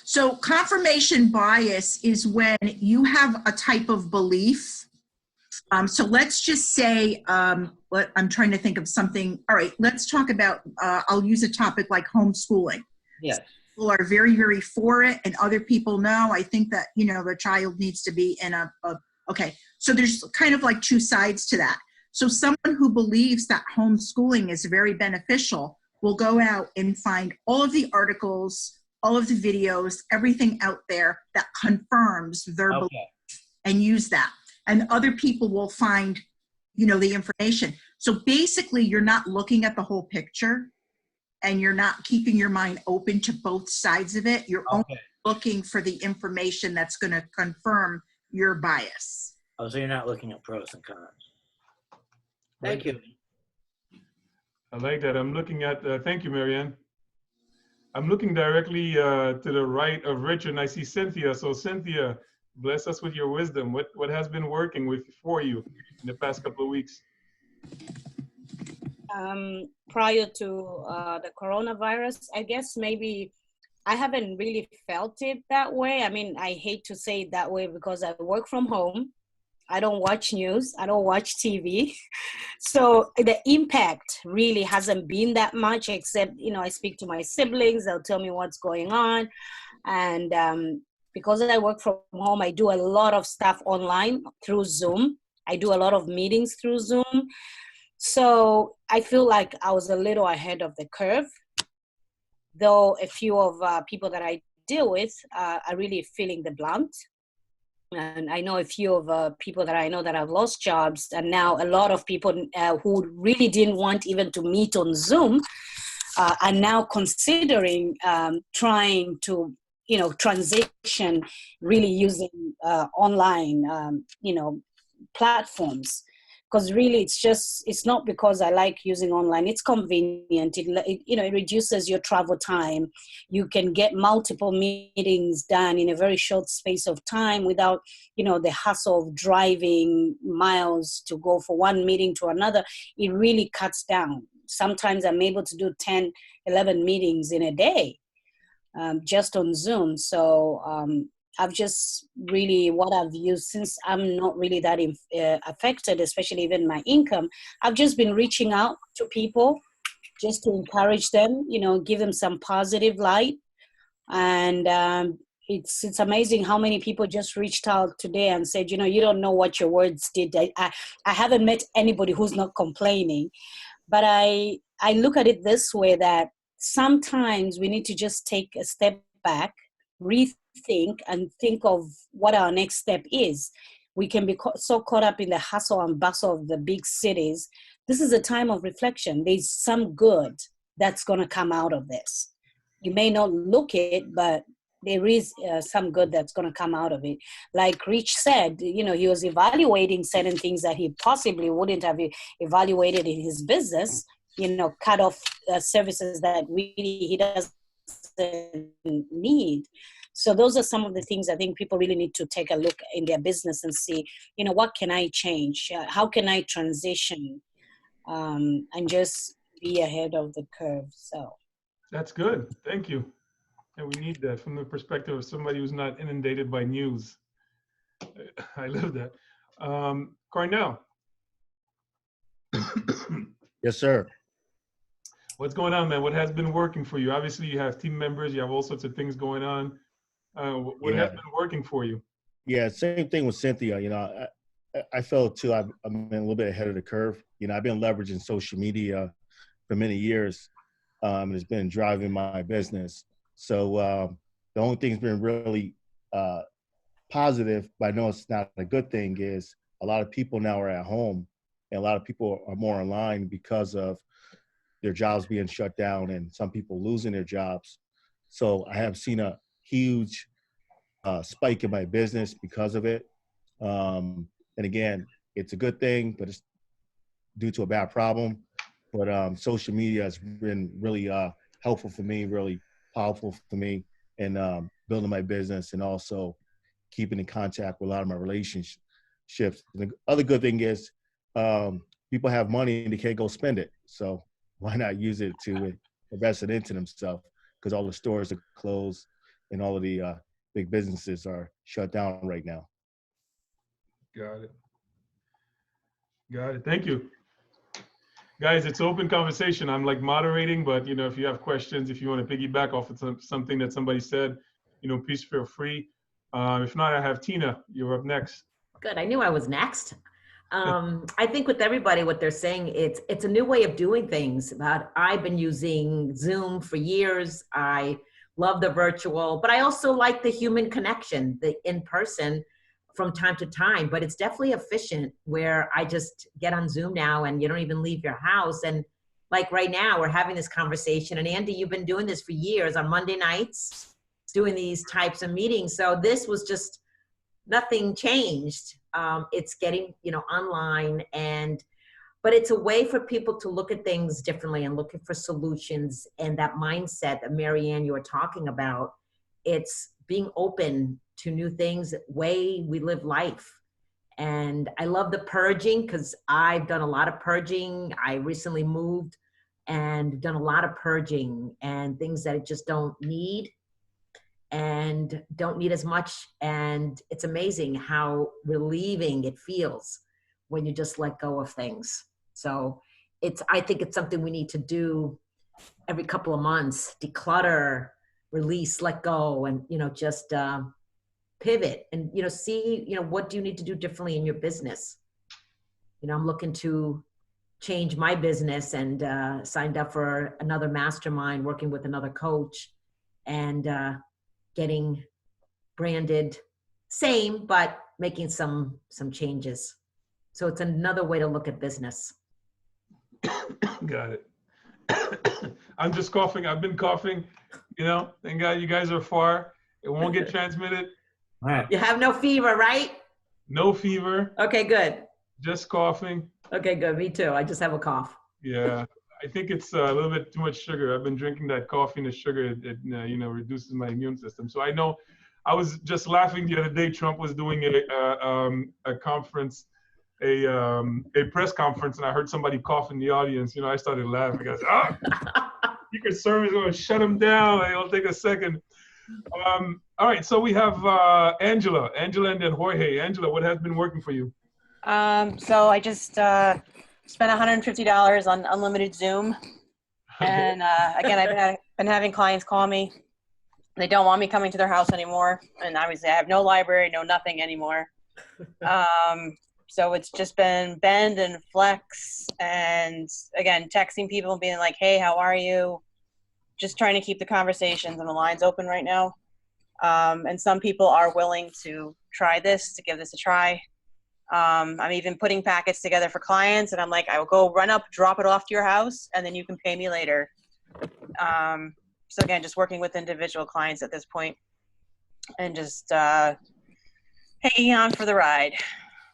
[SPEAKER 6] So confirmation bias is when you have a type of belief So let's just say, I'm trying to think of something. All right, let's talk about, I'll use a topic like homeschooling.
[SPEAKER 4] Yes.
[SPEAKER 6] People are very, very for it, and other people know. I think that, the child needs to be in okay. So there's kind of like two sides to that. So someone who believes that homeschooling is very beneficial will go out and find all of the articles, all of the videos, everything out there that confirms their belief and use that. And other people will find, the information. So basically, you're not looking at the whole picture, and you're not keeping your mind open to both sides of it. You're only looking for the information that's going to confirm your bias.
[SPEAKER 4] Oh, so you're not looking at pros and cons. Thank you.
[SPEAKER 1] I like that. I'm looking at, thank you, Marianne. I'm looking directly to the right of Richard, and I see Cynthia. So Cynthia, bless us with your wisdom. What has been working for you in the past couple of weeks?
[SPEAKER 8] Prior to the coronavirus, I guess maybe I haven't really felt it that way. I mean, I hate to say it that way because I work from home. I don't watch news. I don't watch TV. So the impact really hasn't been that much, except, I speak to my siblings. They'll tell me what's going on. And because I work from home, I do a lot of stuff online through Zoom. I do a lot of meetings through Zoom. So I feel like I was a little ahead of the curve, though a few of people that I deal with are really feeling the blunt. And I know a few of people that I know that have lost jobs, and now a lot of people who really didn't want even to meet on Zoom are now considering trying to, transition, really using online, platforms. Because really, it's not because I like using online. It's convenient. It reduces your travel time. You can get multiple meetings done in a very short space of time without, the hassle of driving miles to go from one meeting to another. It really cuts down. Sometimes I'm able to do 10, 11 meetings in a day, just on Zoom. So I've just really, what I've used, since I'm not really that affected, especially even my income, I've just been reaching out to people just to encourage them, give them some positive light. And it's amazing how many people just reached out today and said, you don't know what your words did. I haven't met anybody who's not complaining. But I look at it this way, that sometimes we need to just take a step back, rethink, and think of what our next step is. We can be so caught up in the hustle and bustle of the big cities. This is a time of reflection. There's some good that's going to come out of this. You may not look it, but there is some good that's going to come out of it. Like Rich said, he was evaluating certain things that he possibly wouldn't have evaluated in his business, cut off services that really he doesn't need. So those are some of the things I think people really need to take a look in their business and see, what can I change? How can I transition and just be ahead of the curve? So
[SPEAKER 1] That's good. Thank you. And we need that from the perspective of somebody who's not inundated by news. I love that. Cornell.
[SPEAKER 7] Yes, sir.
[SPEAKER 1] What's going on, man? What has been working for you? Obviously, you have team members. You have all sorts of things going on. What has been working for you?
[SPEAKER 7] Yeah, same thing with Cynthia. I felt too, I've been a little bit ahead of the curve. I've been leveraging social media for many years. It's been driving my business. So the only thing that's been really positive, but I know it's not a good thing, is a lot of people now are at home, and a lot of people are more online because of their jobs being shut down and some people losing their jobs. So I have seen a huge spike in my business because of it. And again, it's a good thing, but it's due to a bad problem. But social media has been really helpful for me, really powerful for me in building my business and also keeping in contact with a lot of my relationships. The other good thing is people have money and they can't go spend it. So why not use it to invest it into themselves? Because all the stores are closed and all of the big businesses are shut down right now.
[SPEAKER 1] Got it. Got it. Thank you. Guys, it's open conversation. I'm like moderating, but you know, if you have questions, if you want to piggyback off of something that somebody said, you know, please feel free. If not, I have Tina. You're up next.
[SPEAKER 3] Good. I knew I was next. I think with everybody, what they're saying, it's a new way of doing things. But I've been using Zoom for years. I love the virtual, but I also like the human connection, the in person from time to time. But it's definitely efficient where I just get on Zoom now and you don't even leave your house. And like right now, we're having this conversation. And Andy, you've been doing this for years on Monday nights, doing these types of meetings. So this was just nothing changed. It's getting, you know, online but it's a way for people to look at things differently and looking for solutions, and that mindset that Marianne you were talking about. It's being open to new things, way we live life. And I love the purging because I've done a lot of purging. I recently moved and done a lot of purging and things that I just don't need and don't need as much. And it's amazing how relieving it feels when you just let go of things. So I think it's something we need to do every couple of months: declutter, release, let go, and, you know, just pivot and, you know, see, you know, what do you need to do differently in your business? You know, I'm looking to change my business and signed up for another mastermind, working with another coach and getting branded same, but making some changes. So it's another way to look at business.
[SPEAKER 1] Got it. I'm just coughing. I've been coughing, you know, thank God you guys are far. It won't get transmitted.
[SPEAKER 4] All right.
[SPEAKER 3] You have no fever, right?
[SPEAKER 1] No fever,
[SPEAKER 3] Okay, good.
[SPEAKER 1] just coughing.
[SPEAKER 3] Okay, good. Me too. I just have a cough.
[SPEAKER 1] Yeah, I think it's a little bit too much sugar. I've been drinking that coffee and the sugar. It you know, reduces my immune system. So I know. I was just laughing the other day. Trump was doing a conference, a press conference, and I heard somebody cough in the audience. You know, I started laughing. I said, Secret Service is going to shut him down. It'll take a second. All right, so we have Angela, and then Jorge. Angela, what has been working for you?
[SPEAKER 5] So I just spent $150 on unlimited Zoom. And again, I've been having clients call me. They don't want me coming to their house anymore. And obviously I have no library, no nothing anymore. So it's just been bend and flex, and again, texting people and being like, hey, how are you? Just trying to keep the conversations and the lines open right now. And some people are willing to try this, to give this a try. I'm even putting packets together for clients, and I'm like, I will go run up, drop it off to your house, and then you can pay me later. So again, just working with individual clients at this point, and just hanging on for the ride.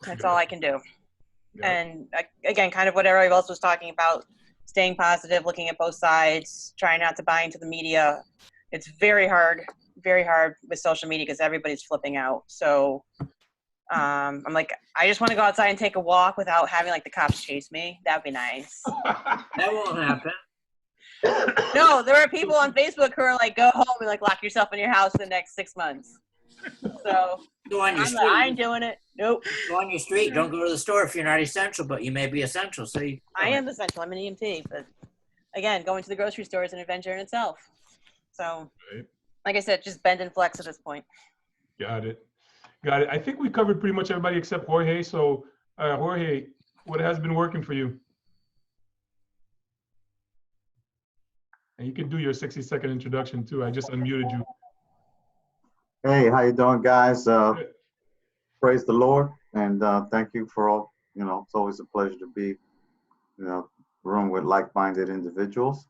[SPEAKER 5] That's all I can do.
[SPEAKER 1] Yeah.
[SPEAKER 5] And again, kind of what everybody else was talking about, staying positive, looking at both sides, trying not to buy into the media. It's very hard with social media because everybody's flipping out. So I'm like, I just want to go outside and take a walk without having like the cops chase me. That'd be nice.
[SPEAKER 4] That won't happen.
[SPEAKER 5] No, there are people on Facebook who are like, go home and like lock yourself in your house for the next 6 months. So
[SPEAKER 4] Go on your
[SPEAKER 5] I'm
[SPEAKER 4] street.
[SPEAKER 5] like, I ain't doing it. Nope.
[SPEAKER 4] Go on your street. Don't go to the store if you're not essential, but you may be essential. So
[SPEAKER 5] I am essential. I'm an EMT, but again, going to the grocery store is an adventure in itself. So,
[SPEAKER 1] Right.
[SPEAKER 5] like I said, just bend and flex at this point.
[SPEAKER 1] Got it. I think we covered pretty much everybody except Jorge. So Jorge, what has been working for you? And you can do your 60-second introduction too. I just unmuted you.
[SPEAKER 9] Hey, how you doing, guys? Praise the Lord, and thank you for all. You know, it's always a pleasure to be, you know, room with like-minded individuals.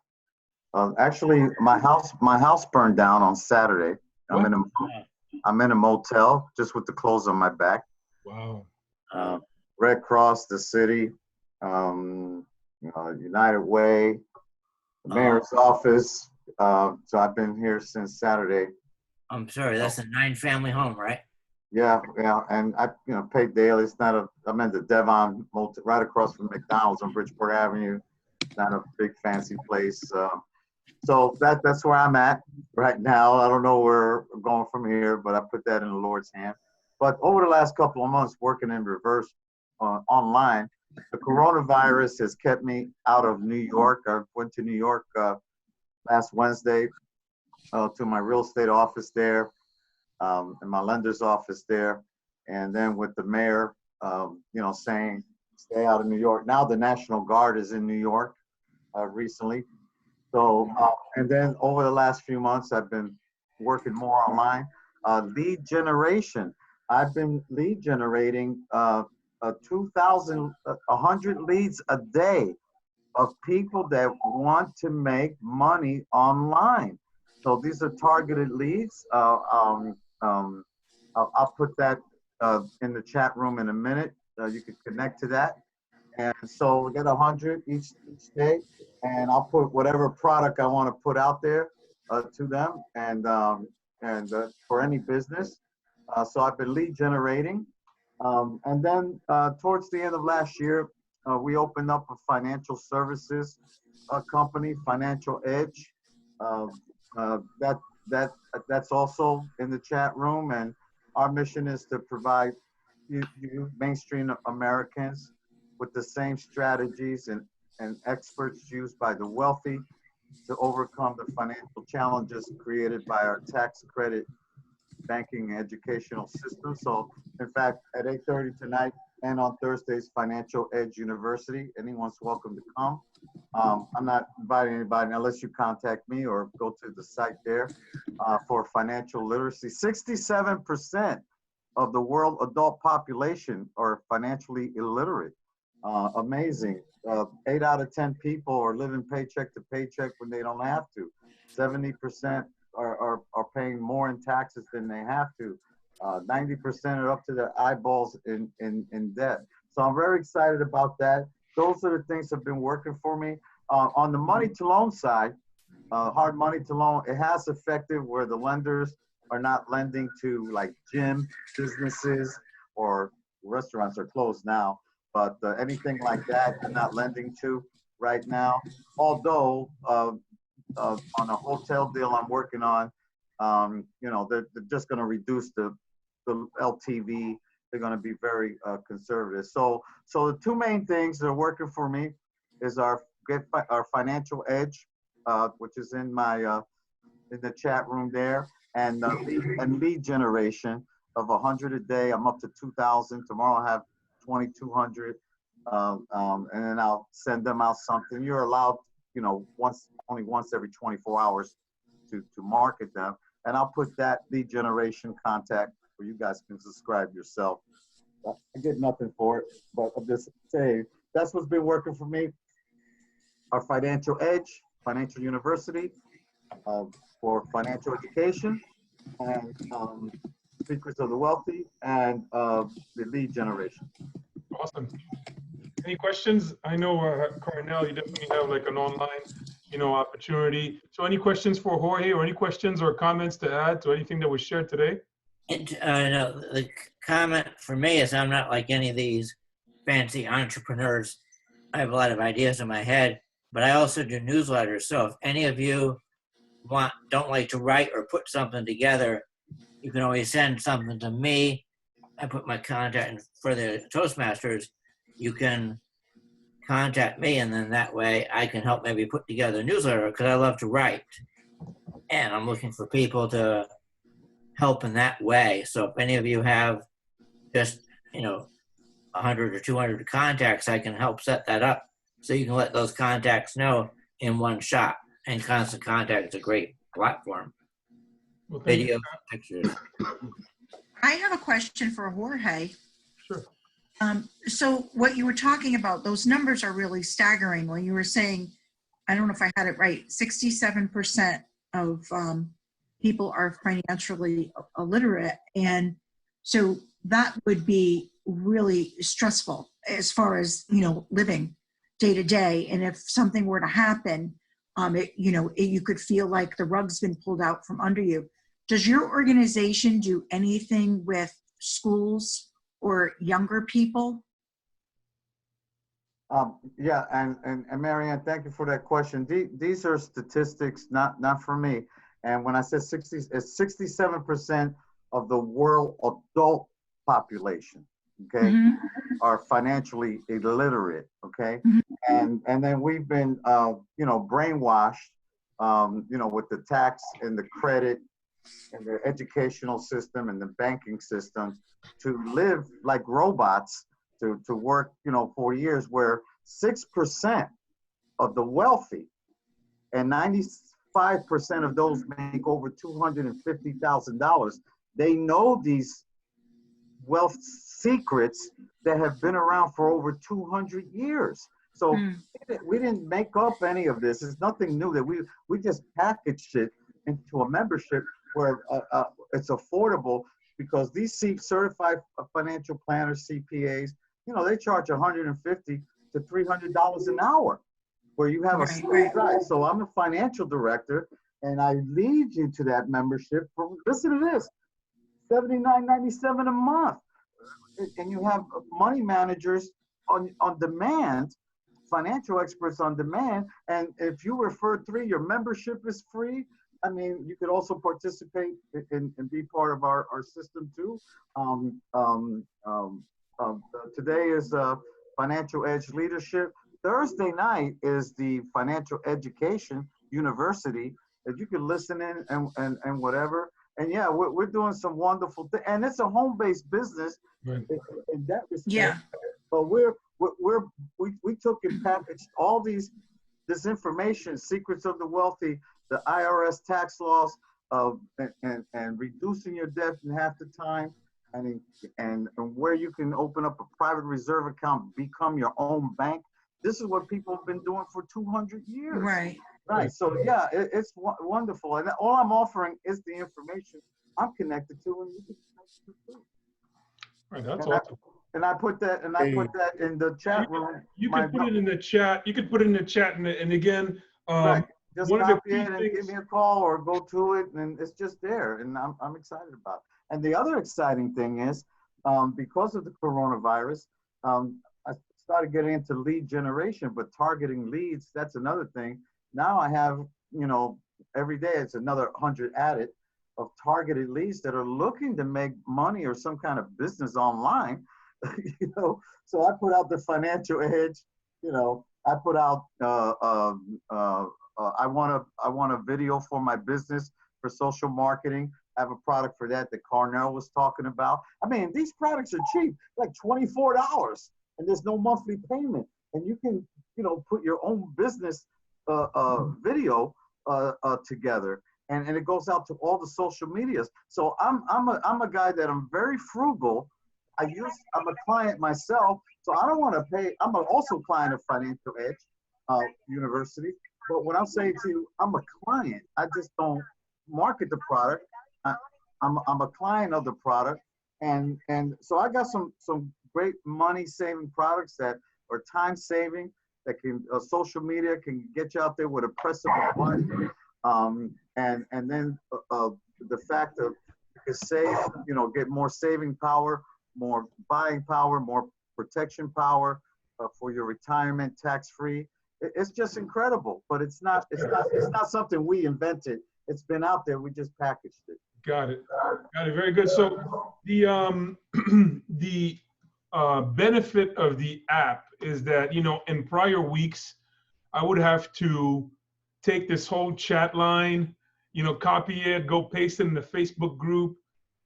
[SPEAKER 9] Actually, my house burned down on Saturday. I'm in a motel just with the clothes on my back.
[SPEAKER 1] Wow.
[SPEAKER 9] Red Cross, the city, United Way, the mayor's office. So I've been here since Saturday.
[SPEAKER 4] I'm sorry, that's a 9-family home, right?
[SPEAKER 9] Yeah, and I, pay daily. It's not I'm in the Devon Motel, right across from McDonald's on Bridgeport Avenue. Not a big fancy place. So that's where I'm at right now. I don't know where we're going from here, but I put that in the Lord's hand. But over the last couple of months, working in reverse online, the coronavirus has kept me out of New York. I went to New York last Wednesday to my real estate office there and my lender's office there. And then with the mayor, saying stay out of New York. Now the National Guard is in New York recently. So, and then over the last few months, I've been working more online. Lead generation. I've been lead generating 100 leads a day of people that want to make money online. So these are targeted leads. I'll put that in the chat room in a minute. You can connect to that. And so we get 100 each day, and I'll put whatever product I want to put out there to them, and for any business. So I've been lead generating. And then towards the end of last year, we opened up a financial services company, Financial Edge. That's also in the chat room, and our mission is to provide you mainstream Americans with the same strategies and experts used by the wealthy to overcome the financial challenges created by our tax credit banking and educational system. So in fact, at 8:30 tonight and on Thursdays, Financial Edge University, anyone's welcome to come. I'm not inviting anybody unless you contact me or go to the site there for financial literacy. 67% of the world adult population are financially illiterate. Amazing. 8 out of 10 people are living paycheck to paycheck when they don't have to. 70% are paying more in taxes than they have to. 90% are up to their eyeballs in debt. So I'm very excited about that. Those are the things that have been working for me. On the money to loan side, hard money to loan, it has affected where the lenders are not lending to like gym businesses, or restaurants are closed now, but anything like that they're not lending to right now. Although on a hotel deal I'm working on, they're just going to reduce the LTV. They're going to be very conservative. So the two main things that are working for me is our Financial Edge, which is in my in the chat room there, and lead generation of 100 a day. I'm up to 2,000. Tomorrow I have 2,200, and then I'll send them out something. You're allowed, only once every 24 hours to market them, and I'll put that lead generation contact where you guys can subscribe yourself. I get nothing for it, but I'm just saying that's what's been working for me. Our Financial Edge, Financial University, for financial education, and Secrets of the Wealthy, and the lead generation.
[SPEAKER 1] Awesome. Any questions? I know, Cornell, you definitely have like an online, opportunity. So any questions for Jorge, or any questions or comments to add to anything that was shared today?
[SPEAKER 4] No, the comment for me is I'm not like any of these fancy entrepreneurs. I have a lot of ideas in my head, but I also do newsletters. So if any of you don't like to write or put something together, you can always send something to me. I put my contact in for the Toastmasters. You can contact me, and then that way I can help maybe put together a newsletter, because I love to write. And I'm looking for people to help in that way. So if any of you have just, 100 or 200 contacts, I can help set that up so you can let those contacts know in one shot. And Constant Contact is a great platform.
[SPEAKER 1] Well,
[SPEAKER 4] Video, pictures.
[SPEAKER 6] I have a question for Jorge.
[SPEAKER 1] Sure.
[SPEAKER 6] So what you were talking about, those numbers are really staggering. When you were saying, I don't know if I had it right, 67% of people are financially illiterate. And so that would be really stressful as far as, living day to day. And if something were to happen, you could feel like the rug's been pulled out from under you. Does your organization do anything with schools or younger people?
[SPEAKER 9] Yeah, and Marianne, thank you for that question. These are statistics, not for me. And when I said 67% of the world adult population. okay,
[SPEAKER 6] Mhm.
[SPEAKER 9] are financially illiterate, okay,
[SPEAKER 6] Mhm.
[SPEAKER 9] and then we've been, you know, brainwashed, you know, with the tax and the credit and the educational system and the banking system to live like robots, to work, you know, for years, where 6% of the wealthy and 95% of those make over $250,000. They know these wealth secrets that have been around for over 200 years. So
[SPEAKER 6] Mm.
[SPEAKER 9] we didn't make up any of this. It's nothing new that we just packaged it into a membership where it's affordable, because these certified financial planners, CPAs, you know, they charge $150 to $300 an hour, where you have a
[SPEAKER 6] Right.
[SPEAKER 9] right. So I'm a financial director, and I lead you to that membership for, listen to this, $79.97 a month, and you have money managers on demand, financial experts on demand, and if you refer 3, your membership is free. I mean, you could also participate and be part of our system too. Today is Financial Edge Leadership. Thursday night is the Financial Education University that you can listen in and whatever. And yeah, we're doing some wonderful things, and it's a home-based business in that respect.
[SPEAKER 6] Yeah.
[SPEAKER 9] But we took and packaged all this information, secrets of the wealthy, the IRS tax laws, and reducing your debt in half the time, and where you can open up a private reserve account, become your own bank. This is what people have been doing for 200 years.
[SPEAKER 6] Right.
[SPEAKER 9] Right. So yeah, it's wonderful, and all I'm offering is the information I'm connected to, and you can connect to too.
[SPEAKER 1] Right, that's
[SPEAKER 9] And
[SPEAKER 1] awesome.
[SPEAKER 9] And I put that in the chat room.
[SPEAKER 1] You can put it in the chat. You could put it in the chat, and again,
[SPEAKER 9] right. Just
[SPEAKER 1] one of the
[SPEAKER 9] copy
[SPEAKER 1] key
[SPEAKER 9] it and
[SPEAKER 1] things,
[SPEAKER 9] give me a call or go to it, and it's just there, and I'm excited about it. And the other exciting thing is, because of the coronavirus, I started getting into lead generation, but targeting leads, that's another thing. Now I have, you know, every day it's another 100 added of targeted leads that are looking to make money or some kind of business online. You know, so I put out the Financial Edge. You know, I put out I want a video for my business for social marketing. I have a product for that Carnell was talking about. I mean, these products are cheap, like $24, and there's no monthly payment, and you can, you know, put your own business video together, and it goes out to all the social medias. So I'm a guy that I'm very frugal. I'm a client myself, so I don't want to pay. I'm also a client of Financial Edge University. But when I'm saying to you, I'm a client, I just don't market the product. I'm a client of the product, and so I got some great money saving products that are time saving, that can social media can get you out there with a press of a button, and then the fact of you can save, you know, get more saving power, more buying power, more protection power for your retirement, tax free. It's just incredible, but it's not something we invented. It's been out there. We just packaged it.
[SPEAKER 1] got it. Very good. So the the benefit of the app is that, you know, in prior weeks, I would have to take this whole chat line, you know, copy it, go paste it in the Facebook group.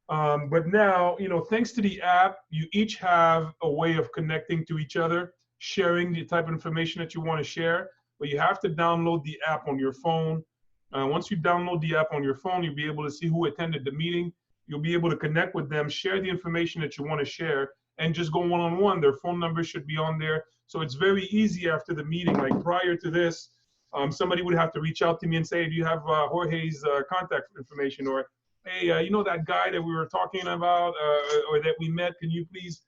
[SPEAKER 1] But now, you know, thanks to the app, you each have a way of connecting to each other, sharing the type of information that you want to share. But you have to download the app on your phone. Once you download the app on your phone, you'll be able to see who attended the meeting. You'll be able to connect with them, share the information that you want to share, and just go one-on-one. Their phone number should be on there. So it's very easy after the meeting. Like prior to this, somebody would have to reach out to me and say, do you have Jorge's contact information? Or, hey, you know that guy that we were talking about or that we met, can you please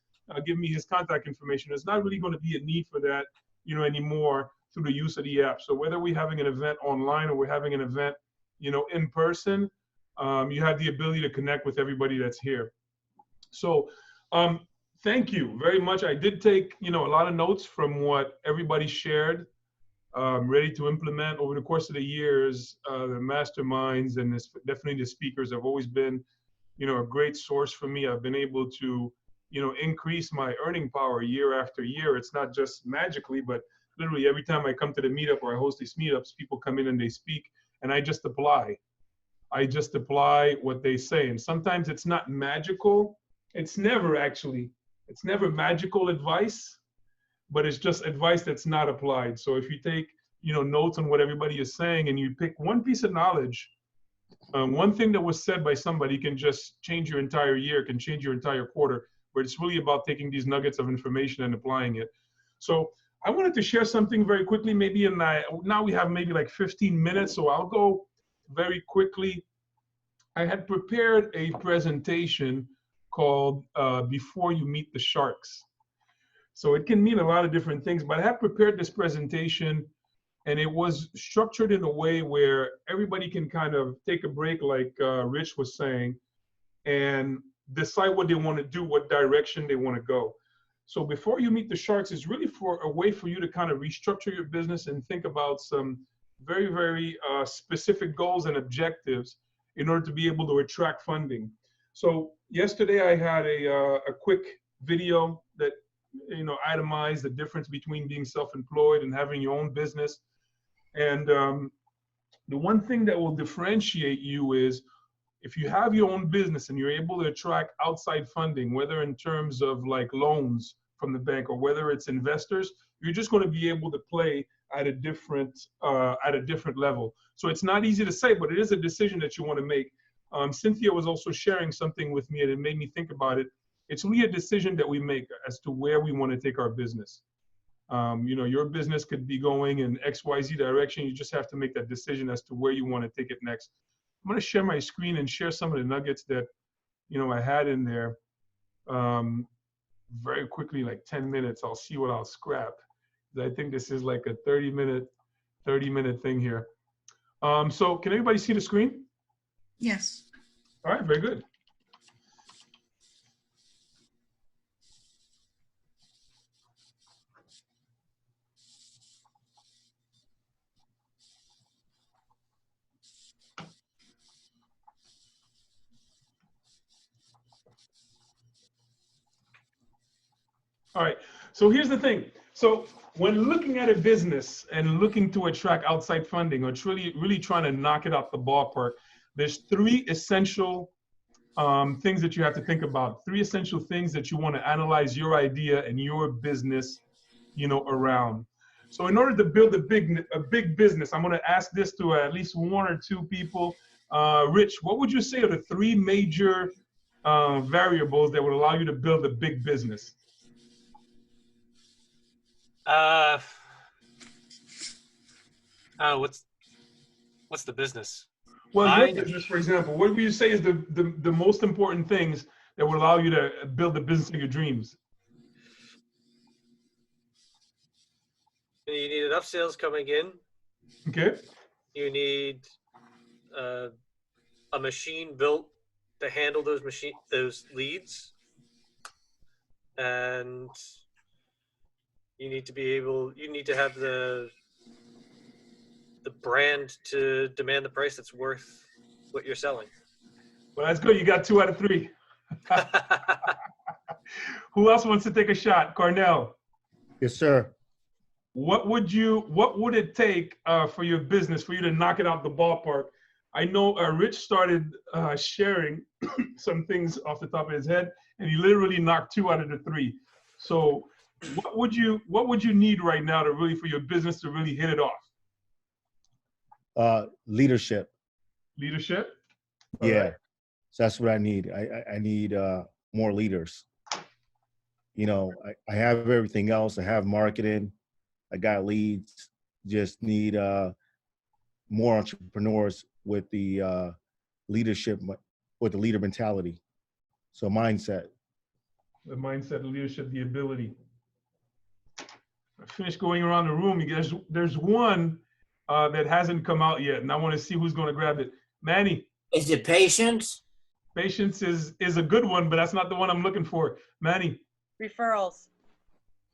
[SPEAKER 1] give me his contact information? There's not really going to be a need for that, you know, anymore through the use of the app. So whether we're having an event online or we're having an event, you know, in person, you have the ability to connect with everybody that's here. So thank you very much. I did take, you know, a lot of notes from what everybody shared, ready to implement over the course of the years. The masterminds and definitely the speakers have always been, you know, a great source for me. I've been able to increase my earning power year after year. It's not just magically, but literally every time I come to the meetup or I host these meetups, people come in and they speak, and I just apply. I just apply what they say. And sometimes it's not magical. It's never magical advice, but it's just advice that's not applied. So if you take, notes on what everybody is saying and you pick one piece of knowledge, one thing that was said by somebody can just change your entire year, can change your entire quarter, but it's really about taking these nuggets of information and applying it. So I wanted to share something very quickly, maybe now we have maybe like 15 minutes, so I'll go very quickly. I had prepared a presentation called Before You Meet the Sharks. So it can mean a lot of different things, but I had prepared this presentation and it was structured in a way where everybody can kind of take a break, like Rich was saying, and decide what they want to do, what direction they want to go. So Before You Meet the Sharks is really for a way for you to kind of restructure your business and think about some very, very specific goals and objectives in order to be able to attract funding. So yesterday I had a quick video that itemized the difference between being self-employed and having your own business. And the one thing that will differentiate you is if you have your own business and you're able to attract outside funding, whether in terms of like loans from the bank or whether it's investors, you're just going to be able to play at a different level. So it's not easy to say, but it is a decision that you want to make. Cynthia was also sharing something with me and it made me think about it. It's really a decision that we make as to where we want to take our business. Your business could be going in XYZ direction. You just have to make that decision as to where you want to take it next. I'm going to share my screen and share some of the nuggets that, I had in there. Very quickly, like 10 minutes, I'll see what I'll scrap. I think this is like a 30-minute thing here. So can everybody see the screen?
[SPEAKER 6] Yes.
[SPEAKER 1] All right, very good. All right, so here's the thing. So when looking at a business and looking to attract outside funding or really trying to knock it out the ballpark, there's three essential things that you have to think about. Three essential things that you want to analyze your idea and your business, around. So in order to build a big business, I'm going to ask this to at least one or two people. Rich, what would you say are the three major variables that would allow you to build a big business?
[SPEAKER 2] What's the business?
[SPEAKER 1] Well, your business, for example, what would you say is the most important things that would allow you to build the business of your dreams?
[SPEAKER 2] You need enough sales coming in.
[SPEAKER 1] Okay.
[SPEAKER 2] You need a machine built to handle those leads, and you need to have the brand to demand the price that's worth what you're selling.
[SPEAKER 1] Well, that's good. You got 2 out of 3. Who else wants to take a shot? Cornell.
[SPEAKER 7] Yes, sir.
[SPEAKER 1] What would it take for your business for you to knock it out the ballpark? I know Rich started sharing some things off the top of his head, and he literally knocked 2 out of the 3. So what would you need right now for your business to really hit it off?
[SPEAKER 7] Leadership.
[SPEAKER 1] Leadership?
[SPEAKER 7] Yeah. Right. So that's what I need. I need more leaders. I have everything else. I have marketing. I got leads. Just need more entrepreneurs with the leadership, with the leader mentality. So mindset.
[SPEAKER 1] The mindset, the leadership, the ability. I finished going around the room. There's one that hasn't come out yet, and I want to see who's going to grab it. Manny.
[SPEAKER 4] Is it patience?
[SPEAKER 1] Patience is a good one, but that's not the one I'm looking for. Manny.
[SPEAKER 5] Referrals.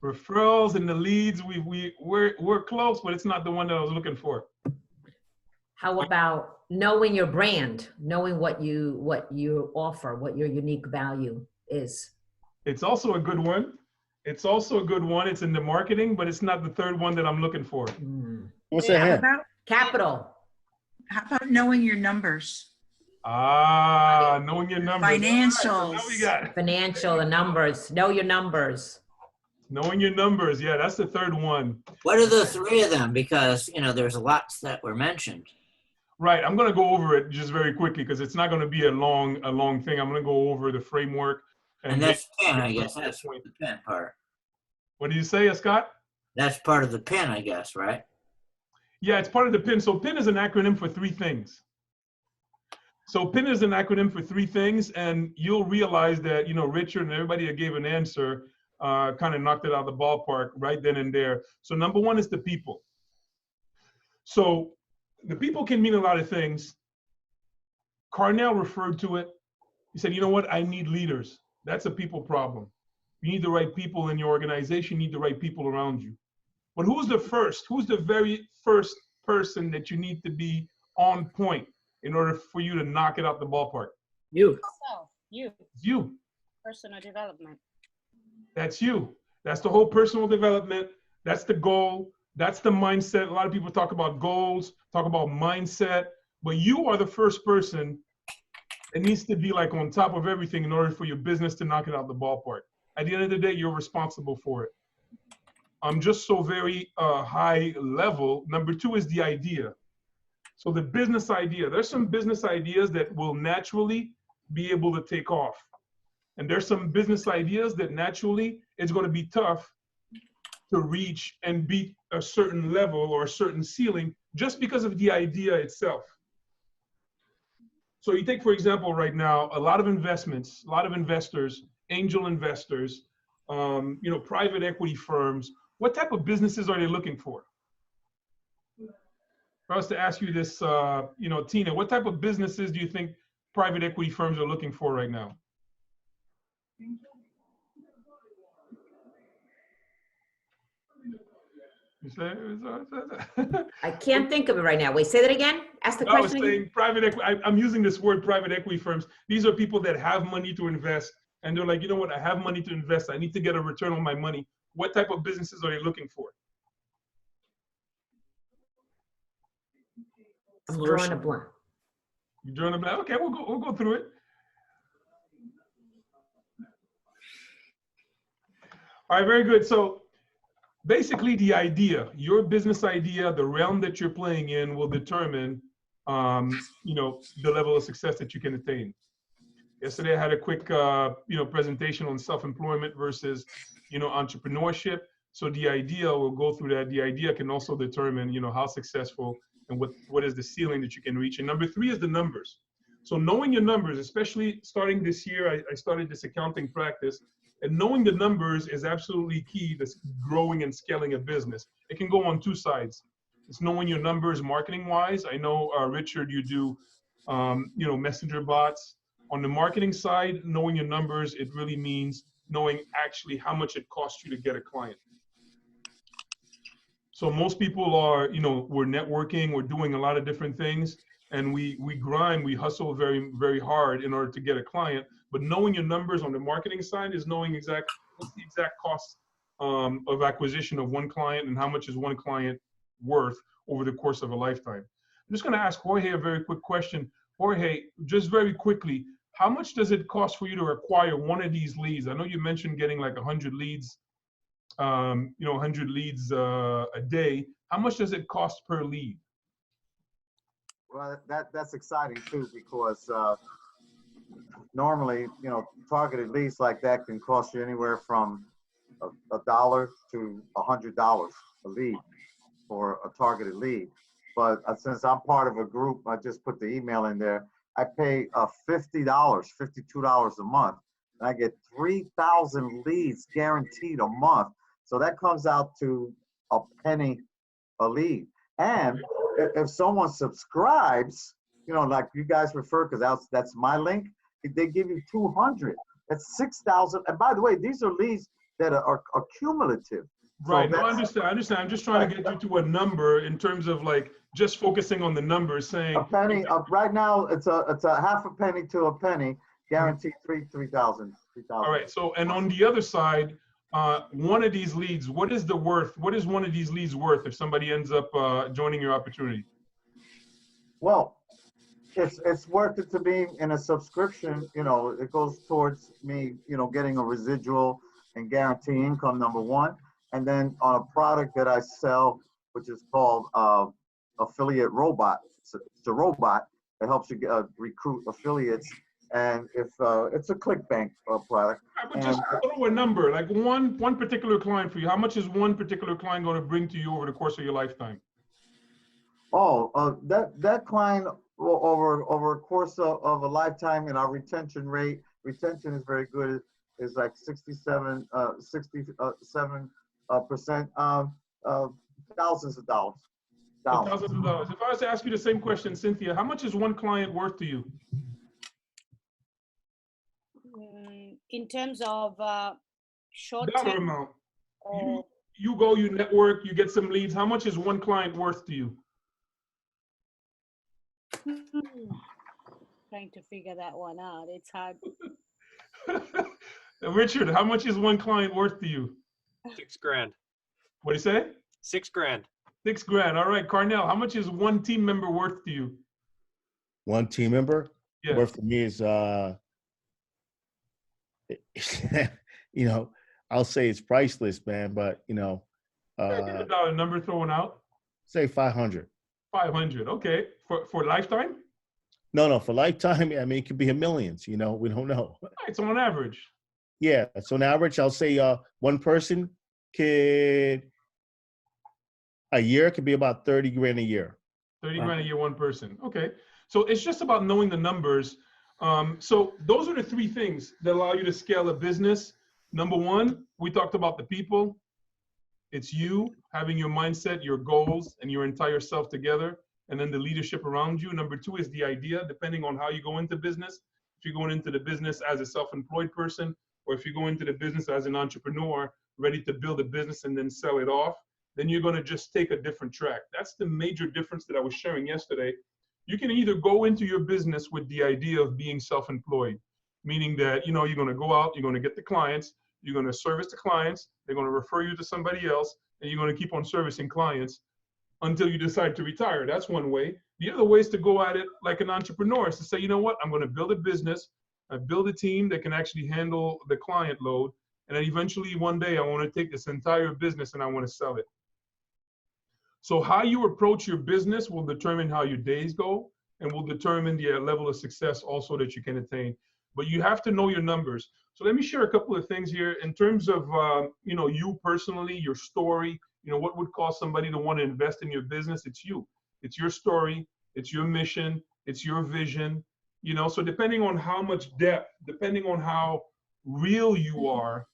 [SPEAKER 1] Referrals and the leads. We're close, but it's not the one that I was looking for.
[SPEAKER 3] How about knowing your brand, knowing what you offer, what your unique value is?
[SPEAKER 1] It's also a good one. It's also a good one. It's in the marketing, but it's not the third one that I'm looking for.
[SPEAKER 7] What's that?
[SPEAKER 6] How
[SPEAKER 7] hint?
[SPEAKER 6] about,
[SPEAKER 3] Capital.
[SPEAKER 6] how about knowing your numbers?
[SPEAKER 1] Ah, knowing your numbers. All right, so now we
[SPEAKER 6] Financials.
[SPEAKER 1] got
[SPEAKER 3] Financial, the numbers. Know your numbers.
[SPEAKER 1] knowing your numbers. Yeah, that's the third one.
[SPEAKER 4] What are the three of them? Because, there's lots that were mentioned.
[SPEAKER 1] Right. I'm going to go over it just very quickly because it's not going to be a long thing. I'm going to go over the framework.
[SPEAKER 4] And that's PIN, I guess. That's the PIN part.
[SPEAKER 1] What do you say, Scott?
[SPEAKER 4] That's part of the PIN, I guess, right?
[SPEAKER 1] Yeah, it's part of the PIN. So PIN is an acronym for three things. So PIN is an acronym for three things, and you'll realize that, Richard and everybody that gave an answer kind of knocked it out of the ballpark right then and there. So number one is the people. So the people can mean a lot of things. Carnell referred to it. He said, you know what? I need leaders. That's a people problem. You need the right people in your organization. You need the right people around you. But who's the very first person that you need to be on point in order for you to knock it out the ballpark?
[SPEAKER 4] You.
[SPEAKER 8] So, you.
[SPEAKER 1] It's you.
[SPEAKER 8] Personal development.
[SPEAKER 1] That's you. That's the whole personal development. That's the goal. That's the mindset. A lot of people talk about goals, talk about mindset, but you are the first person that needs to be like on top of everything in order for your business to knock it out the ballpark. At the end of the day, you're responsible for it. I'm just so very high level. Number two is the idea. So the business idea. There's some business ideas that will naturally be able to take off. And there's some business ideas that naturally it's going to be tough to reach and beat a certain level or a certain ceiling just because of the idea itself. So you take, for example, right now, a lot of investments, a lot of investors, angel investors, private equity firms, what type of businesses are they looking for? For us to ask you this, Tina, what type of businesses do you think private equity firms are looking for right now?
[SPEAKER 3] I can't think of it right now. Wait, say that again? Ask the
[SPEAKER 1] I was
[SPEAKER 3] question again.
[SPEAKER 1] saying private equity. I'm using this word private equity firms. These are people that have money to invest. And they're like, you know what? I have money to invest. I need to get a return on my money. What type of businesses are they looking for?
[SPEAKER 3] I'm drawing a blank.
[SPEAKER 1] You're drawing a blank? Okay, we'll go through it. All right, very good. So basically the idea, your business idea, the realm that you're playing in will determine, the level of success that you can attain. Yesterday I had a quick, presentation on self-employment versus, entrepreneurship. So the idea, we'll go through that. The idea can also determine, how successful and what is the ceiling that you can reach. And number three is the numbers. So knowing your numbers, especially starting this year, I started this accounting practice, and knowing the numbers is absolutely key to growing and scaling a business. It can go on two sides. It's knowing your numbers marketing wise. I know, Richard, you do, messenger bots. On the marketing side, knowing your numbers, it really means knowing actually how much it costs you to get a client. So most people are, we're networking, we're doing a lot of different things, and we grind, we hustle very, very hard in order to get a client. But knowing your numbers on the marketing side is knowing what's the exact cost of acquisition of one client and how much is one client worth over the course of a lifetime. I'm just going to ask Jorge a very quick question. Jorge, just very quickly, how much does it cost for you to acquire one of these leads? I know you mentioned getting like 100 leads, 100 leads a day. How much does it cost per lead?
[SPEAKER 9] Well, that's exciting too, because normally, targeted leads like that can cost you anywhere from $1 to $100 a lead for a targeted lead. But since I'm part of a group, I just put the email in there. I pay $50, $52 a month, and I get 3,000 leads guaranteed a month. So that comes out to a penny a lead. And if someone subscribes, like you guys refer, because that's my link, they give you 200. That's 6,000. And by the way, these are leads that are cumulative.
[SPEAKER 1] Right.
[SPEAKER 9] So
[SPEAKER 1] no, I understand. I'm just trying to get you to a number in terms of like just focusing on the numbers, saying
[SPEAKER 9] a penny. Right now, it's a half a penny to a penny. guaranteed 3,000.
[SPEAKER 1] All right. So, and on the other side, one of these leads, what is the worth? What is one of these leads worth if somebody ends up joining your opportunity?
[SPEAKER 9] Well, it's worth it to me in a subscription. You know, it goes towards me, you know, getting a residual and guarantee income, number one. And then on a product that I sell, which is called Affiliate Robot. It's a robot that helps you recruit affiliates. And if it's a ClickBank product.
[SPEAKER 1] But just throw a number, like one particular client for you. How much is one particular client going to bring to you over the course of your lifetime?
[SPEAKER 9] Oh, that client over a course of a lifetime, and our retention is very good. Is like 67%, thousands of dollars.
[SPEAKER 1] Thousands of dollars. If I was to ask you the same question, Cynthia, how much is one client worth to you?
[SPEAKER 8] In terms of short
[SPEAKER 1] Dollar
[SPEAKER 8] term
[SPEAKER 1] amount. You go, you network, you get some leads. How much is one client worth to you?
[SPEAKER 8] trying to figure that one out. It's hard.
[SPEAKER 1] Richard, how much is one client worth to you?
[SPEAKER 2] $6,000.
[SPEAKER 1] What do you say?
[SPEAKER 2] $6,000.
[SPEAKER 1] $6,000. All right, Carnell, how much is one team member worth to you?
[SPEAKER 7] One team member?
[SPEAKER 1] Yeah.
[SPEAKER 7] Worth to me is, you know, I'll say it's priceless, man, but, you know.
[SPEAKER 1] Get a number thrown out.
[SPEAKER 7] Say 500.
[SPEAKER 1] 500, okay. For lifetime?
[SPEAKER 7] No, for lifetime, I mean, it could be in millions, you know, we don't know.
[SPEAKER 1] All right, so on average.
[SPEAKER 7] Yeah, so on average, I'll say one person a year could be about 30 grand a year.
[SPEAKER 1] 30 grand a year, one person. Okay. So it's just about knowing the numbers. So those are the three things that allow you to scale a business. Number one, we talked about the people. It's you having your mindset, your goals, and your entire self together, and then the leadership around you. Number two is the idea, depending on how you go into business. If you're going into the business as a self-employed person, or if you go into the business as an entrepreneur, ready to build a business and then sell it off, then you're going to just take a different track. That's the major difference that I was sharing yesterday. You can either go into your business with the idea of being self-employed, meaning that, you know, you're going to go out, you're going to get the clients, you're going to service the clients, they're going to refer you to somebody else, and you're going to keep on servicing clients until you decide to retire. That's one way. The other way is to go at it like an entrepreneur, is to say, you know what, I'm going to build a business, build a team that can actually handle the client load, and then eventually one day I want to take this entire business and I want to sell it. So how you approach your business will determine how your days go and will determine the level of success also that you can attain. But you have to know your numbers. So let me share a couple of things here in terms of, you know, you personally, your story, you know, what would cause somebody to want to invest in your business? It's you. It's your story. It's your mission. It's your vision. You know, so depending on how much depth, depending on how real you are,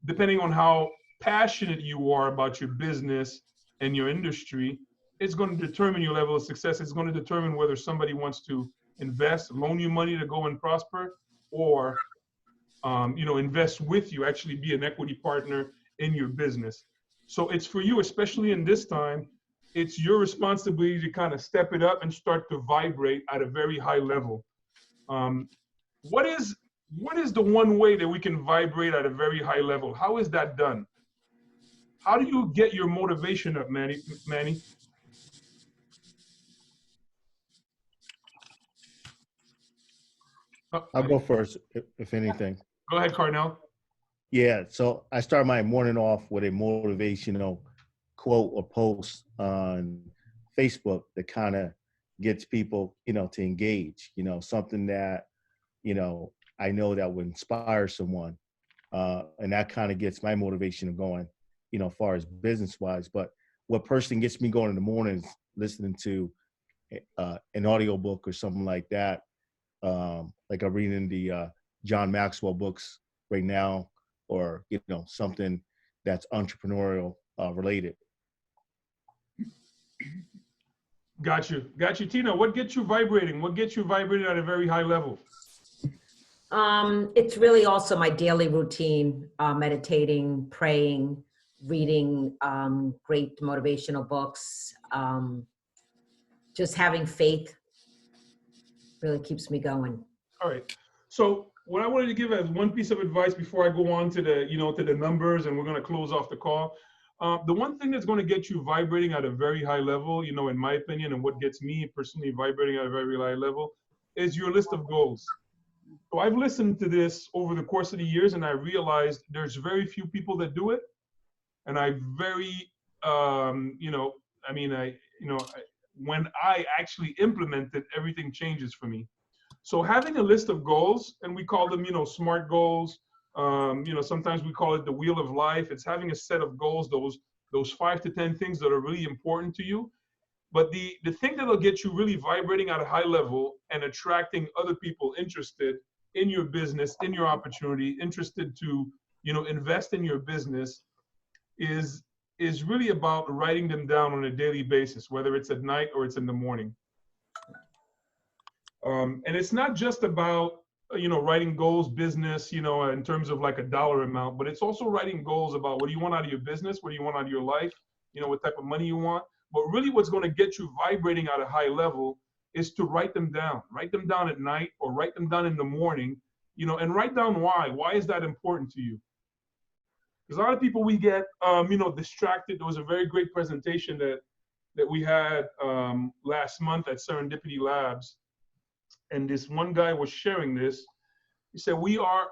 [SPEAKER 1] depending on how passionate you are about your business and your industry, it's going to determine your level of success. It's going to determine whether somebody wants to invest, loan you money to go and prosper, or you know, invest with you, actually be an equity partner in your business. So it's for you, especially in this time, it's your responsibility to kind of step it up and start to vibrate at a very high level. What is the one way that we can vibrate at a very high level? How is that done? How do you get your motivation up, Manny?
[SPEAKER 7] I'll go first, if anything.
[SPEAKER 1] Go ahead, Carnell.
[SPEAKER 7] Yeah, so I start my morning off with a motivational quote or post on Facebook that kind of gets people, you know, to engage, you know, something that, you know, I know that would inspire someone. And that kind of gets my motivation going, you know, as far as business-wise. But what personally gets me going in the morning is listening to an audiobook or something like that. Like I'm reading the John Maxwell books right now, or, you know, something that's entrepreneurial related.
[SPEAKER 1] Got you. Tina, what gets you vibrating? What gets you vibrating at a very high level?
[SPEAKER 3] It's really also my daily routine, meditating, praying, reading great motivational books, just having faith really keeps me going.
[SPEAKER 1] All right. So what I wanted to give as one piece of advice before I go on to the, to the numbers, and we're going to close off the call. The one thing that's going to get you vibrating at a very high level, in my opinion, and what gets me personally vibrating at a very high level, is your list of goals. So I've listened to this over the course of the years, and I realized there's very few people that do it. And when I actually implement it, everything changes for me. So having a list of goals, and we call them, SMART goals. Sometimes we call it the wheel of life. It's having a set of goals, those 5 to 10 things that are really important to you. But the thing that'll get you really vibrating at a high level and attracting other people interested in your business, in your opportunity, interested to, invest in your business is really about writing them down on a daily basis, whether it's at night or it's in the morning. And it's not just about, writing goals, business, in terms of like a dollar amount, but it's also writing goals about what do you want out of your business? What do you want out of your life? What type of money you want? But really what's going to get you vibrating at a high level is to write them down. Write them down at night or write them down in the morning, and write down why. Why is that important to you? Because a lot of people, we get, distracted. There was a very great presentation that we had last month at Serendipity Labs. And this one guy was sharing this. He said, we are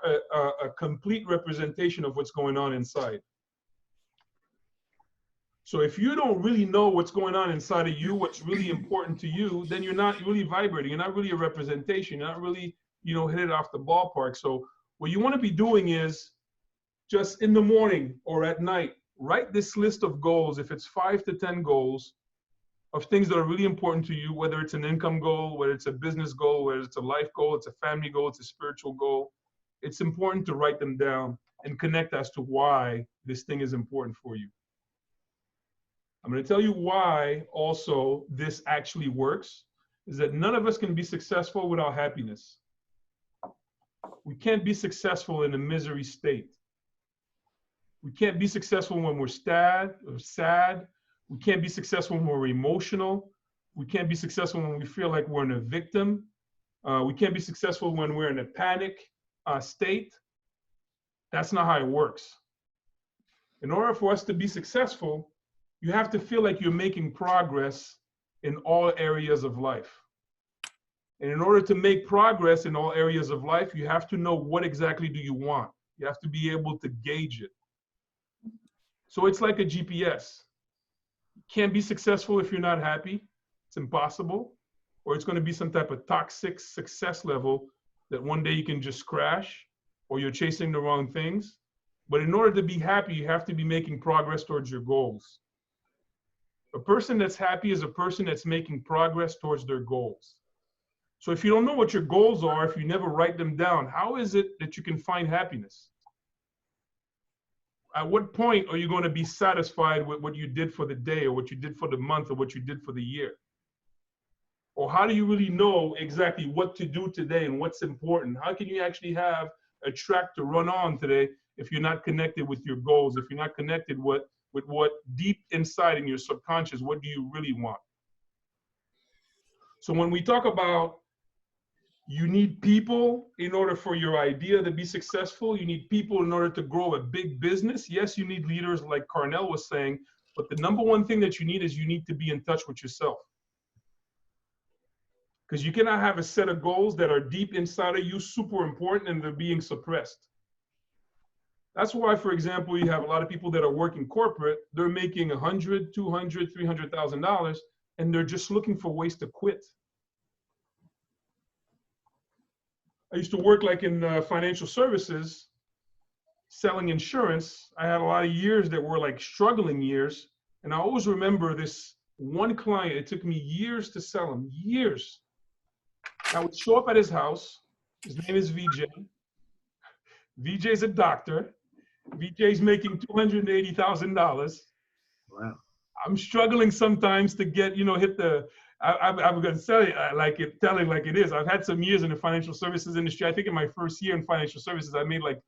[SPEAKER 1] a complete representation of what's going on inside. So if you don't really know what's going on inside of you, what's really important to you, then you're not really vibrating. You're not really a representation. You're not really, hit it off the ballpark. So what you want to be doing is just in the morning or at night, write this list of goals. If it's 5 to 10 goals of things that are really important to you, whether it's an income goal, whether it's a business goal, whether it's a life goal, it's a family goal, it's a spiritual goal, it's important to write them down and connect as to why this thing is important for you. I'm going to tell you why also this actually works, is that none of us can be successful without happiness. We can't be successful in a misery state. We can't be successful when we're sad. We can't be successful when we're emotional. We can't be successful when we feel like we're in a victim. We can't be successful when we're in a panic state. That's not how it works. In order for us to be successful, you have to feel like you're making progress in all areas of life. And in order to make progress in all areas of life, you have to know what exactly do you want. You have to be able to gauge it. So it's like a GPS. You can't be successful if you're not happy. It's impossible. Or it's going to be some type of toxic success level that one day you can just crash, or you're chasing the wrong things. But in order to be happy, you have to be making progress towards your goals. A person that's happy is a person that's making progress towards their goals. So if you don't know what your goals are, if you never write them down, how is it that you can find happiness? At what point are you going to be satisfied with what you did for the day, or what you did for the month, or what you did for the year? Or how do you really know exactly what to do today and what's important? How can you actually have a track to run on today if you're not connected with your goals, if you're not connected with what deep inside in your subconscious, what do you really want? So when we talk about you need people in order for your idea to be successful, you need people in order to grow a big business. Yes, you need leaders like Carnell was saying, but the number one thing that you need is you need to be in touch with yourself. Because you cannot have a set of goals that are deep inside of you, super important, and they're being suppressed. That's why, for example, you have a lot of people that are working corporate, they're making $100,000, $200,000, $300,000, and they're just looking for ways to quit. I used to work like in financial services, selling insurance. I had a lot of years that were like struggling years. And I always remember this one client, it took me years to sell him, years. I would show up at his house. His name is VJ. VJ's a doctor. VJ's making $280,000.
[SPEAKER 4] Wow.
[SPEAKER 1] I'm struggling sometimes to get, hit the, I'm going to tell you telling like it is. I've had some years in the financial services industry. I think in my first year in financial services, I made like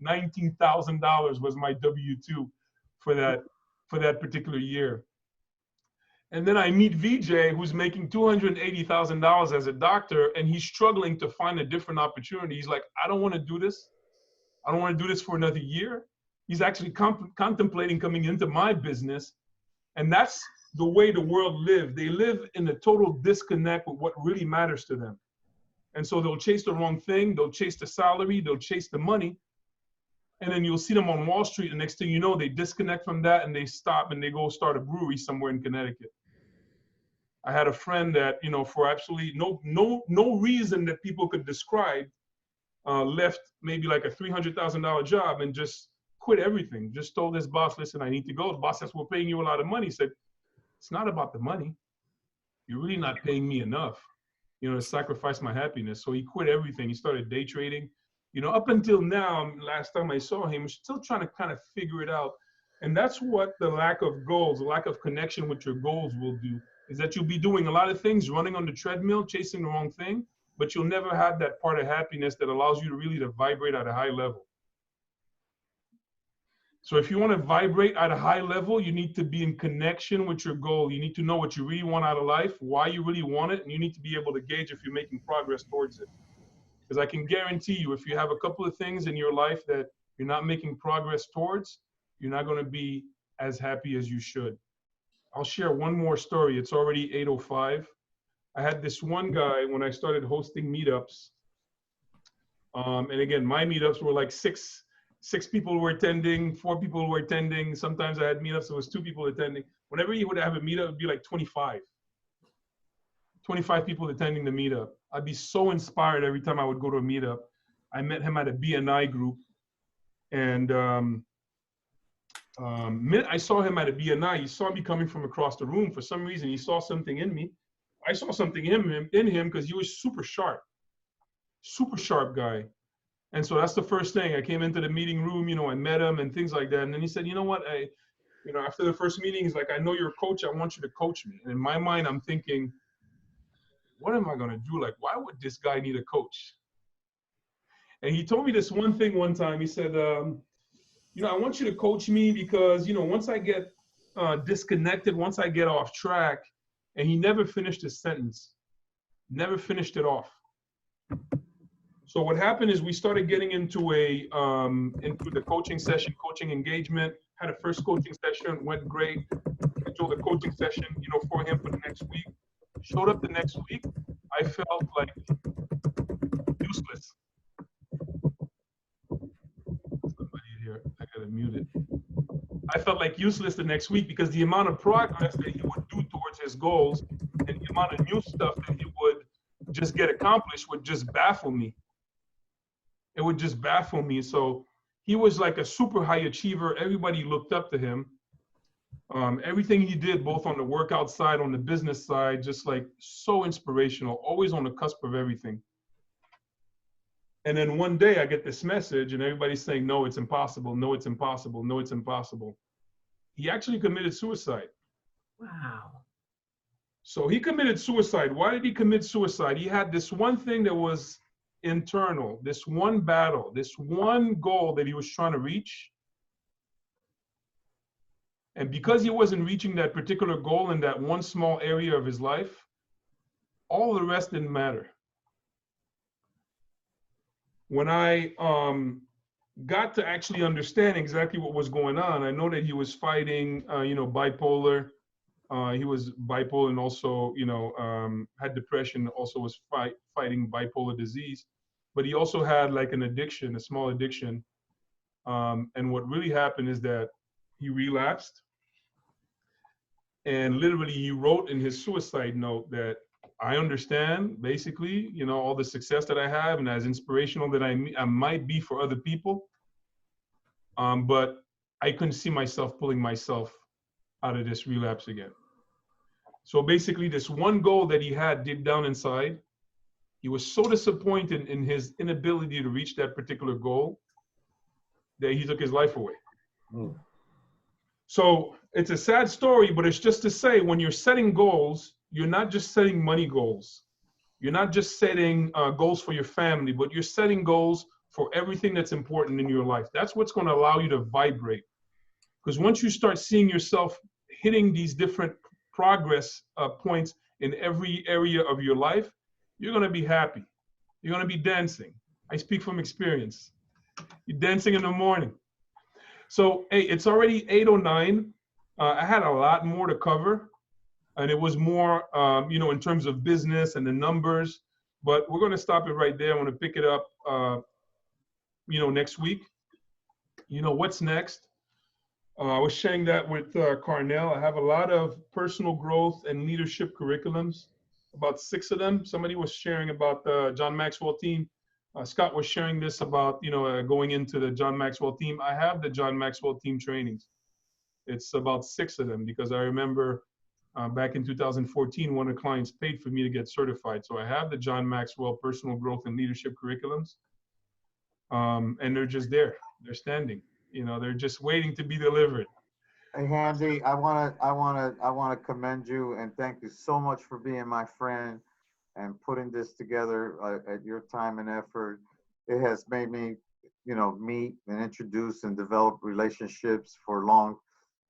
[SPEAKER 1] $19,000 was my W-2 for that particular year. And then I meet VJ, who's making $280,000 as a doctor, and he's struggling to find a different opportunity. He's like, I don't want to do this. I don't want to do this for another year. He's actually contemplating coming into my business. And that's the way the world lives. They live in a total disconnect with what really matters to them. And so they'll chase the wrong thing. They'll chase the salary. They'll chase the money. And then you'll see them on Wall Street. The next thing you know, they disconnect from that and they stop and they go start a brewery somewhere in Connecticut. I had a friend that, you know, for absolutely no reason that people could describe, left maybe like a $300,000 job and just quit everything. Just told his boss, listen, I need to go. The boss says, we're paying you a lot of money. He said, it's not about the money. You're really not paying me enough, you know, to sacrifice my happiness. So he quit everything. He started day trading. You know, up until now, last time I saw him, still trying to kind of figure it out. And that's what the lack of goals, the lack of connection with your goals will do, is that you'll be doing a lot of things, running on the treadmill, chasing the wrong thing, but you'll never have that part of happiness that allows you to really to vibrate at a high level. So if you want to vibrate at a high level, you need to be in connection with your goal. You need to know what you really want out of life, why you really want it, and you need to be able to gauge if you're making progress towards it. Because I can guarantee you, if you have a couple of things in your life that you're not making progress towards, you're not going to be as happy as you should. I'll share one more story. It's already 8:05. I had this one guy when I started hosting meetups. And again, my meetups were like six people were attending, 4 people were attending. Sometimes I had meetups, there was 2 people attending. Whenever you would have a meetup, it would be like 25 people attending the meetup. I'd be so inspired every time I would go to a meetup. I met him at a BNI group. And I saw him at a BNI. He saw me coming from across the room. For some reason, he saw something in me. I saw something in him because he was super sharp guy. And so that's the first thing. I came into the meeting room, you know, I met him and things like that. And then he said, you know what, after the first meeting, he's like, I know you're a coach. I want you to coach me. And in my mind, I'm thinking, what am I going to do? Like, why would this guy need a coach? And he told me this one thing one time. He said, I want you to coach me because, once I get disconnected, once I get off track, and he never finished his sentence, never finished it off. So what happened is we started getting into the coaching session, coaching engagement, had a first coaching session, went great. Scheduled a coaching session, for him for the next week. Showed up the next week, I felt like useless. Somebody here, I gotta mute it. I felt like useless the next week because the amount of progress that he would do towards his goals and the amount of new stuff that he would just get accomplished would just baffle me. It would just baffle me. So he was like a super high achiever. Everybody looked up to him. Everything he did, both on the workout side, on the business side, just like so inspirational, always on the cusp of everything. And then one day I get this message and everybody's saying, no, it's impossible. No, it's impossible. No, it's impossible. He actually committed suicide.
[SPEAKER 3] Wow.
[SPEAKER 1] So he committed suicide. Why did he commit suicide? He had this one thing that was internal, this one battle, this one goal that he was trying to reach. And because he wasn't reaching that particular goal in that one small area of his life, all the rest didn't matter. When I got to actually understand exactly what was going on, I know that he was fighting, bipolar. He was bipolar and also, had depression, also was fighting bipolar disease. But he also had like an addiction, a small addiction. And what really happened is that he relapsed. And literally he wrote in his suicide note that I understand basically, all the success that I have and as inspirational that I might be for other people. But I couldn't see myself pulling myself out of this relapse again. So basically this one goal that he had deep down inside, he was so disappointed in his inability to reach that particular goal that he took his life away. Mm. So it's a sad story, but it's just to say when you're setting goals, you're not just setting money goals. You're not just setting goals for your family, but you're setting goals for everything that's important in your life. That's what's going to allow you to vibrate. Because once you start seeing yourself hitting these different progress points in every area of your life, you're going to be happy. You're going to be dancing. I speak from experience. You're dancing in the morning. So, hey, it's already 8:09. I had a lot more to cover, and it was more, in terms of business and the numbers, but we're going to stop it right there. I want to pick it up, next week. What's next? I was sharing that with Carnell. I have a lot of personal growth and leadership curriculums, about 6 of them. Somebody was sharing about the John Maxwell team. Scott was sharing this about, going into the John Maxwell team. I have the John Maxwell team trainings. It's about 6 of them because I remember back in 2014, one of the clients paid for me to get certified. So I have the John Maxwell personal growth and leadership curriculums. And they're just there. They're standing. They're just waiting to be delivered.
[SPEAKER 9] Hey, Handy, I wanna commend you and thank you so much for being my friend and putting this together at your time and effort. It has made me, meet and introduce and develop relationships for long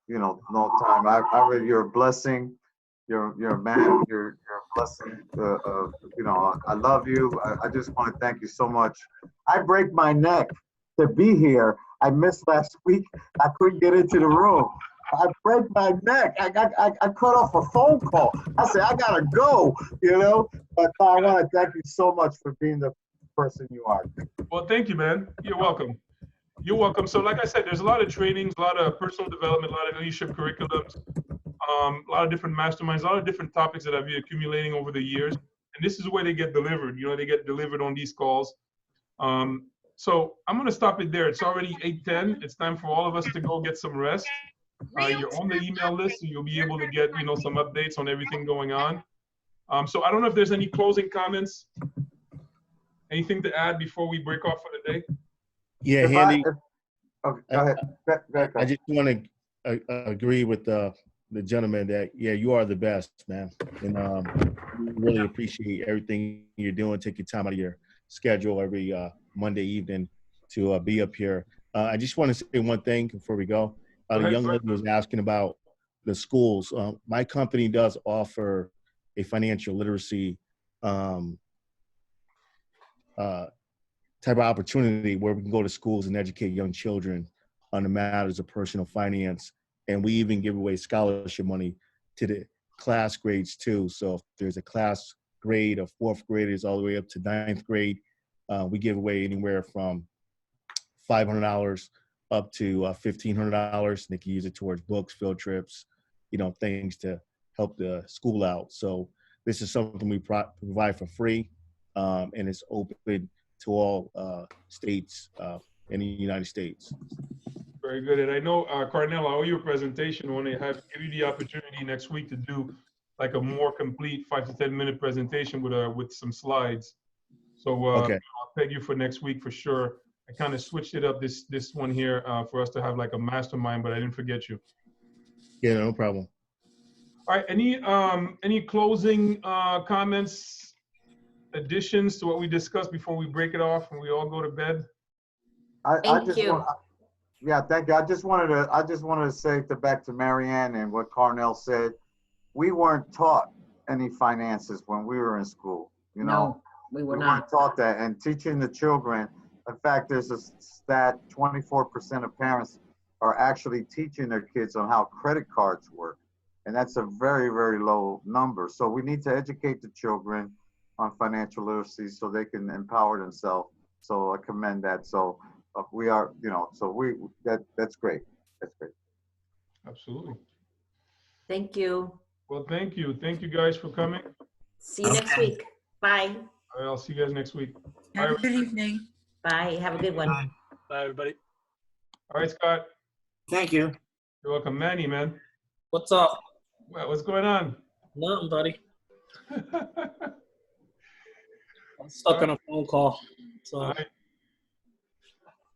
[SPEAKER 9] time. I really, you're a blessing. You're a man. You're a blessing. I love you. I just want to thank you so much. I break my neck to be here. I missed last week. I couldn't get into the room. I break my neck. I cut off a phone call. I said, I gotta go, But I want to thank you so much for being the person you are.
[SPEAKER 1] Well, thank you, man. You're welcome. You're welcome. So like I said, there's a lot of trainings, a lot of personal development, a lot of leadership curriculums, a lot of different masterminds, a lot of different topics that I've been accumulating over the years. And this is where they get delivered. They get delivered on these calls. So I'm going to stop it there. It's already 8:10. It's time for all of us to go get some rest. You're on the email list, so you'll be able to get, some updates on everything going on. So I don't know if there's any closing comments, anything to add before we break off for the day.
[SPEAKER 7] Yeah, Handy.
[SPEAKER 9] Okay, go ahead. Go ahead.
[SPEAKER 7] I just want to agree with the gentleman that, you are the best, man. And really appreciate everything you're doing. Take your time out of your schedule every Monday evening to be up here. I just want to say one thing before we go. The young lady was asking about the schools. My company does offer a financial literacy type of opportunity where we can go to schools and educate young children on the matters of personal finance. And we even give away scholarship money to the class grades too. So if there's a class grade of 4th graders all the way up to 9th grade, we give away anywhere from $500 up to $1,500. They can use it towards books, field trips, things to help the school out. So this is something we provide for free, and it's open to all states in the United States.
[SPEAKER 1] Very good. And I know, Carnell, I owe you a presentation. I want to give you the opportunity next week to do like a more complete 5 to 10 minute presentation with some slides. So
[SPEAKER 7] okay.
[SPEAKER 1] I'll peg you for next week for sure. I kind of switched it up this one here for us to have like a mastermind, but I didn't forget you.
[SPEAKER 7] Yeah, no problem.
[SPEAKER 1] All right. Any closing comments, additions to what we discussed before we break it off and we all go to bed?
[SPEAKER 3] Thank you.
[SPEAKER 9] Yeah, thank you. I just wanted to say back to Marianne and what Carnell said. We weren't taught any finances when we were in school.
[SPEAKER 3] No, we were not.
[SPEAKER 9] Weren't taught that, and teaching the children. In fact, there's a stat: 24% of parents are actually teaching their kids on how credit cards work, and that's a very, very low number. So we need to educate the children on financial literacy so they can empower themselves. So I commend that. So we are, that's great. That's great.
[SPEAKER 1] Absolutely.
[SPEAKER 3] Thank you.
[SPEAKER 1] Well, thank you. Thank you guys for coming.
[SPEAKER 3] See you next week. Bye.
[SPEAKER 1] All right, I'll see you guys next week.
[SPEAKER 6] Have a good evening.
[SPEAKER 3] Bye. Have a good one.
[SPEAKER 2] Bye, everybody.
[SPEAKER 1] All right, Scott.
[SPEAKER 4] Thank you.
[SPEAKER 1] You're welcome. Manny, man.
[SPEAKER 10] What's up?
[SPEAKER 1] Well, what's going on?
[SPEAKER 10] Nothing, buddy. I'm stuck on a phone call. So,
[SPEAKER 1] All right.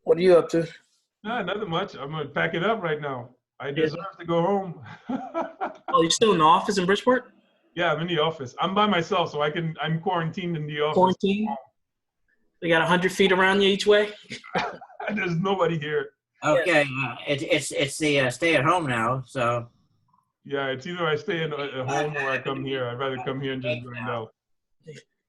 [SPEAKER 10] what are you up to?
[SPEAKER 1] No, nothing much. I'm going to pack it up right now. I deserve to go home.
[SPEAKER 10] Oh, you're still in the office in Bridgeport?
[SPEAKER 1] Yeah, I'm in the office. I'm by myself, so I'm quarantined in the office.
[SPEAKER 10] Quarantine? They got 100 feet around you each way?
[SPEAKER 1] There's nobody here.
[SPEAKER 4] Okay, it's the stay at home now, so.
[SPEAKER 1] Yeah, it's either I stay at home or I come here. I'd rather come here and just grind out.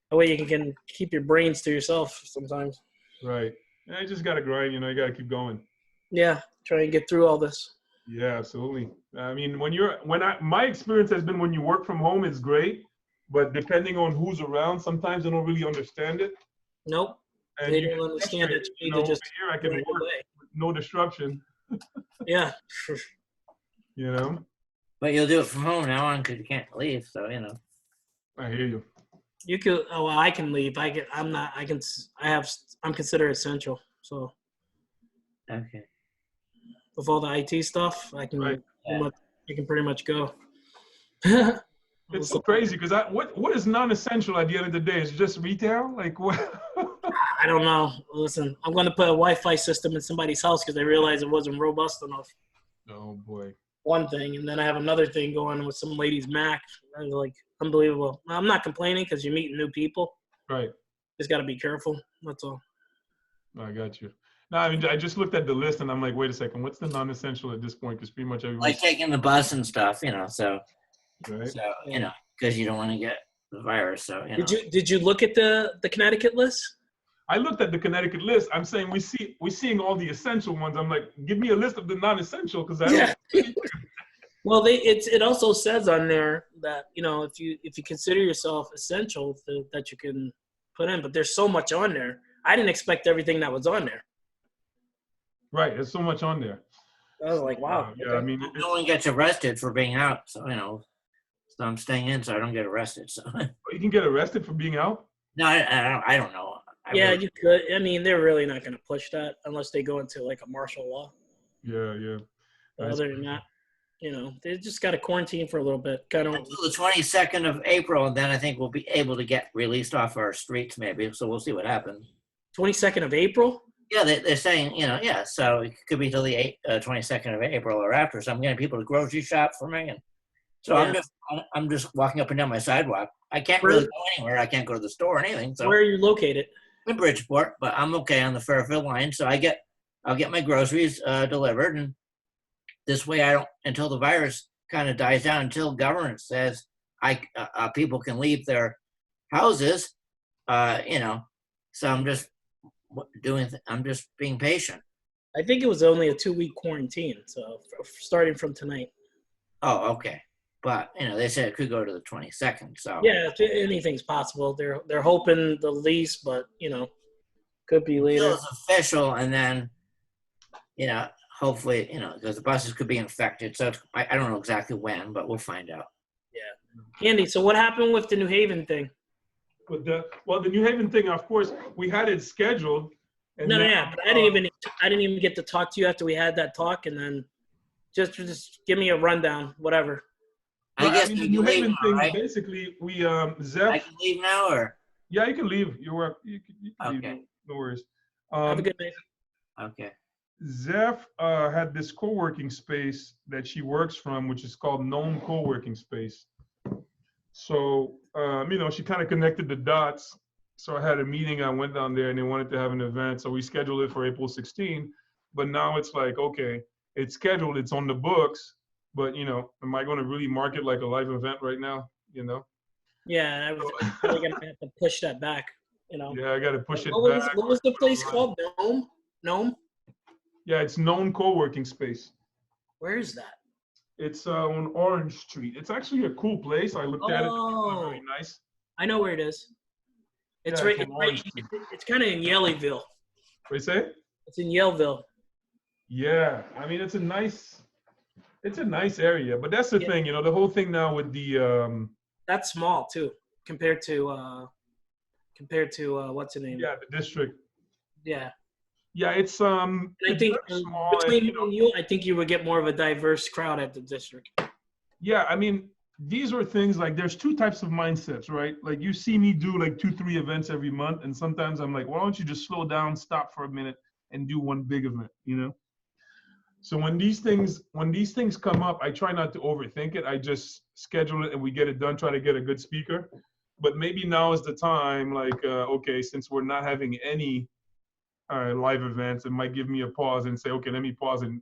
[SPEAKER 10] That way you can keep your brains to yourself sometimes.
[SPEAKER 1] Right. And I just gotta grind. You gotta keep going.
[SPEAKER 10] Yeah, try and get through all this.
[SPEAKER 1] Yeah, absolutely. I mean, my experience has been when you work from home, it's great, but depending on who's around, sometimes they don't really understand it.
[SPEAKER 10] Nope.
[SPEAKER 1] And
[SPEAKER 10] They
[SPEAKER 1] you
[SPEAKER 10] don't
[SPEAKER 1] get
[SPEAKER 10] understand it.
[SPEAKER 1] frustrated,
[SPEAKER 10] You need to just
[SPEAKER 1] over here I can
[SPEAKER 10] break
[SPEAKER 1] work
[SPEAKER 10] away.
[SPEAKER 1] with no disruption.
[SPEAKER 10] Yeah.
[SPEAKER 1] You know.
[SPEAKER 4] But you'll do it from home now on because you can't leave. So
[SPEAKER 1] I hear you.
[SPEAKER 10] You could. Oh, well, I can leave. I'm not. I can. I'm considered essential. So
[SPEAKER 4] Okay.
[SPEAKER 10] with all the IT stuff, I can.
[SPEAKER 1] Right.
[SPEAKER 10] I can pretty much go.
[SPEAKER 1] It's so crazy because what is non-essential at the end of the day? Is it just retail? Like what?
[SPEAKER 10] I don't know. Listen, I'm going to put a Wi-Fi system in somebody's house because they realized it wasn't robust enough.
[SPEAKER 1] Oh boy.
[SPEAKER 10] One thing, and then I have another thing going with some lady's Mac. I was like, unbelievable. I'm not complaining because you're meeting new people.
[SPEAKER 1] Right.
[SPEAKER 10] Just got to be careful. That's all.
[SPEAKER 1] I got you. No, I mean, I just looked at the list and I'm like, wait a second, what's the non-essential at this point? Because pretty much everybody.
[SPEAKER 4] Like taking the bus and stuff, so
[SPEAKER 1] Right.
[SPEAKER 4] because you don't want to get the virus. So
[SPEAKER 10] Did you look at the Connecticut list?
[SPEAKER 1] I looked at the Connecticut list. I'm saying we're seeing all the essential ones. I'm like, give me a list of the non-essential because I don't.
[SPEAKER 10] Yeah. Well, it also says on there that if you consider yourself essential that you can put in, but there's so much on there. I didn't expect everything that was on there.
[SPEAKER 1] Right, there's so much on there.
[SPEAKER 10] I was like, wow.
[SPEAKER 1] Yeah, I mean,
[SPEAKER 4] no one gets arrested for being out. So so I'm staying in so I don't get arrested. So
[SPEAKER 1] you can get arrested for being out.
[SPEAKER 4] no, I don't know.
[SPEAKER 10] You could. I mean, they're really not going to push that unless they go into like a martial law.
[SPEAKER 1] Yeah. That's
[SPEAKER 10] Other than that, they just got to quarantine for a little bit. Kind of
[SPEAKER 4] until the 22nd of April, and then I think we'll be able to get released off our streets maybe. So we'll see what happens.
[SPEAKER 10] 22nd of April.
[SPEAKER 4] Yeah, they're saying, so it could be till the 22nd of April or after. So I'm getting people to grocery shop for me, and so I'm just walking up and down my sidewalk. I can't really go anywhere. I can't go to the store or anything. So
[SPEAKER 10] where are you located?
[SPEAKER 4] In Bridgeport, but I'm okay on the Fairfield line. So I'll get my groceries delivered, and this way I don't until the virus kind of dies down, until government says people can leave their houses. So I'm just I'm just being patient.
[SPEAKER 10] I think it was only a 2-week quarantine, so starting from tonight.
[SPEAKER 4] Oh, okay. But they said it could go to the 22nd. So
[SPEAKER 10] yeah, anything's possible. They're hoping the lease, but could be later.
[SPEAKER 4] It's official, and then hopefully because the buses could be infected. So I don't know exactly when, but we'll find out.
[SPEAKER 10] Yeah, Andy. So what happened with the New Haven thing?
[SPEAKER 1] With the New Haven thing, of course, we had it scheduled. And
[SPEAKER 10] but I didn't even get to talk to you after we had that talk, and then just give me a rundown, whatever.
[SPEAKER 4] I guess
[SPEAKER 1] the New Haven thing, right? Basically, Zeph.
[SPEAKER 4] I can leave now, or?
[SPEAKER 1] Yeah, you can leave. You can
[SPEAKER 4] okay.
[SPEAKER 1] Leave. No worries.
[SPEAKER 10] Have a good night.
[SPEAKER 4] Okay.
[SPEAKER 1] Zeph had this co-working space that she works from, which is called Gnome Co-working Space. So, she kind of connected the dots. So I had a meeting. I went down there, and they wanted to have an event. So we scheduled it for April 16. But now it's like, okay, it's scheduled. It's on the books. But, am I going to really mark it like a live event right now?
[SPEAKER 10] Yeah, I was really going to have to push that back,
[SPEAKER 1] Yeah, I got to push it back.
[SPEAKER 10] What was the place called? Gnome?
[SPEAKER 1] Yeah, it's Gnome Co-working Space.
[SPEAKER 10] Where is that?
[SPEAKER 1] It's on Orange Street. It's actually a cool place. I looked at it. It's very nice.
[SPEAKER 10] I know where it is. It's it's kind of in Yaleyville.
[SPEAKER 1] What you say?
[SPEAKER 10] It's in Yaleville.
[SPEAKER 1] Yeah, I mean it's a nice area, but that's the thing, the whole thing now with the
[SPEAKER 10] that's small too compared to what's the name?
[SPEAKER 1] Yeah, the district.
[SPEAKER 10] Yeah.
[SPEAKER 1] Yeah, it's
[SPEAKER 10] I think
[SPEAKER 1] small
[SPEAKER 10] between you, I think you would get more of a diverse crowd at the district.
[SPEAKER 1] Yeah, I mean, these are things like there's two types of mindsets, right? Like you see me do like 2-3 events every month, and sometimes I'm like, why don't you just slow down, stop for a minute, and do one big event, So when these things come up, I try not to overthink it. I just schedule it and we get it done. Try to get a good speaker, but maybe now is the time. Like, okay, since we're not having any live events, it might give me a pause and say, okay, let me pause and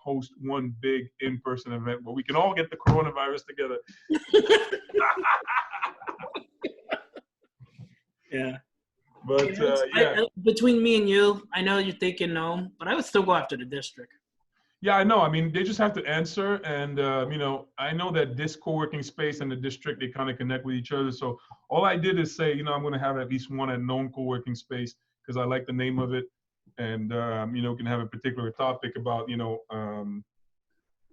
[SPEAKER 1] host one big in-person event where we can all get the coronavirus together.
[SPEAKER 10] Yeah.
[SPEAKER 1] But yeah.
[SPEAKER 10] Between me and you, I know you're thinking no, but I would still go after the district.
[SPEAKER 1] Yeah, I know. I mean, they just have to answer. And, you know, I know that this co-working space and the district, they kind of connect with each other. So all I did is say, you know, I'm going to have at least one at known co-working space because I like the name of it. And, you know, we can have a particular topic about, you know,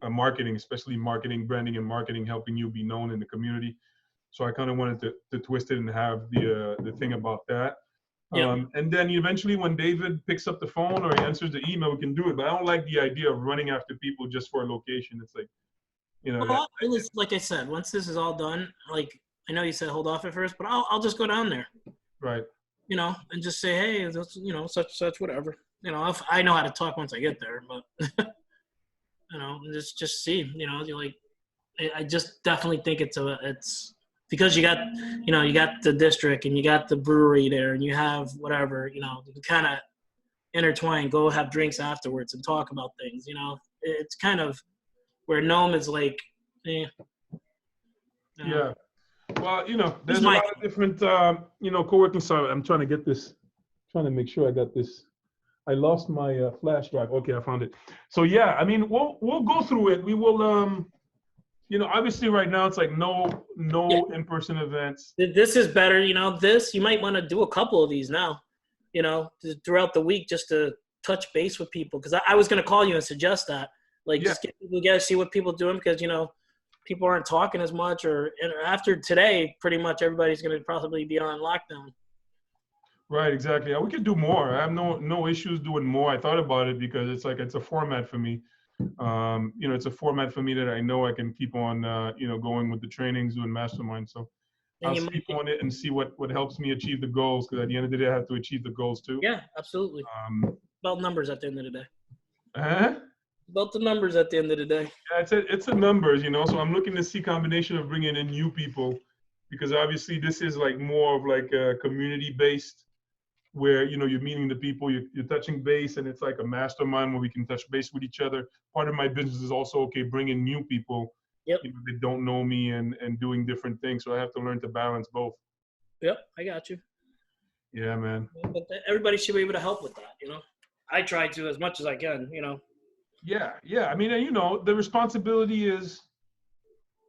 [SPEAKER 1] marketing, especially marketing, branding and marketing, helping you be known in the community. So I kind of wanted to twist it and have the thing about that.
[SPEAKER 10] Yeah.
[SPEAKER 1] And then eventually when David picks up the phone or he answers the email, we can do it. But I don't like the idea of running after people just for a location. It's like, you know.
[SPEAKER 10] Well, like I said, once this is all done, like I know you said hold off at first, but I'll just go down there.
[SPEAKER 1] Right.
[SPEAKER 10] You know, and just say, hey, that's, you know, such, whatever. You know, I know how to talk once I get there, but you know, just see. You know, you're like, I just definitely think it's. Because you got the district and you got the brewery there and you have whatever, you know, you can kind of intertwine, go have drinks afterwards and talk about things, you know. It's kind of where Nome is like,
[SPEAKER 1] Yeah. Well, you know, there's a lot of different, you know, co-working. So I'm trying to get this, trying to make sure I got this. I lost my flash drive. Okay, I found it. So yeah, I mean, we'll go through it. We will, you know, obviously right now it's like no in-person events.
[SPEAKER 10] This is better, you know, you might want to do a couple of these now, you know, throughout the week just to touch base with people. Because I was going to call you and suggest that. Like, just get people together, see what people are doing because, you know, people aren't talking as much and after today, pretty much everybody's going to probably be on lockdown.
[SPEAKER 1] Right, exactly. We could do more. I have no issues doing more. I thought about it because it's like, it's a format for me. You know, it's a format for me that I know I can keep on, you know, going with the trainings, doing mastermind. So I'll sleep on it and see what helps me achieve the goals. Because at the end of the day, I have to achieve the goals too.
[SPEAKER 10] Yeah, absolutely. About numbers at the end of the day.
[SPEAKER 1] Huh?
[SPEAKER 10] About the numbers at the end of the day.
[SPEAKER 1] Yeah, it's a numbers, you know. So I'm looking to see combination of bringing in new people, because obviously this is like more of like a community based, where, you know, you're meeting the people, you're touching base, and it's like a mastermind where we can touch base with each other. Part of my business is also, okay, bringing new people,
[SPEAKER 10] you
[SPEAKER 1] know, that don't know me and doing different things. So I have to learn to balance both.
[SPEAKER 10] Yep, I got you.
[SPEAKER 1] Yeah, man.
[SPEAKER 10] But everybody should be able to help with that, you know. I try to as much as I can, you know.
[SPEAKER 1] Yeah. I mean, you know, the responsibility is,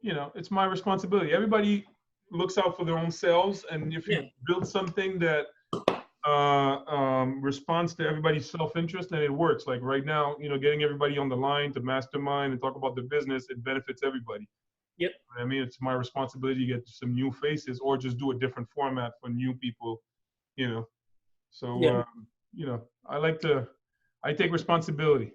[SPEAKER 1] you know, it's my responsibility. Everybody looks out for their own selves, and if you build something that responds to everybody's self-interest, and it works. Like right now, you know, getting everybody on the line to mastermind and talk about the business, it benefits everybody.
[SPEAKER 10] Yep.
[SPEAKER 1] I mean, it's my responsibility to get some new faces or just do a different format for new people, you know. So, you know, I take responsibility.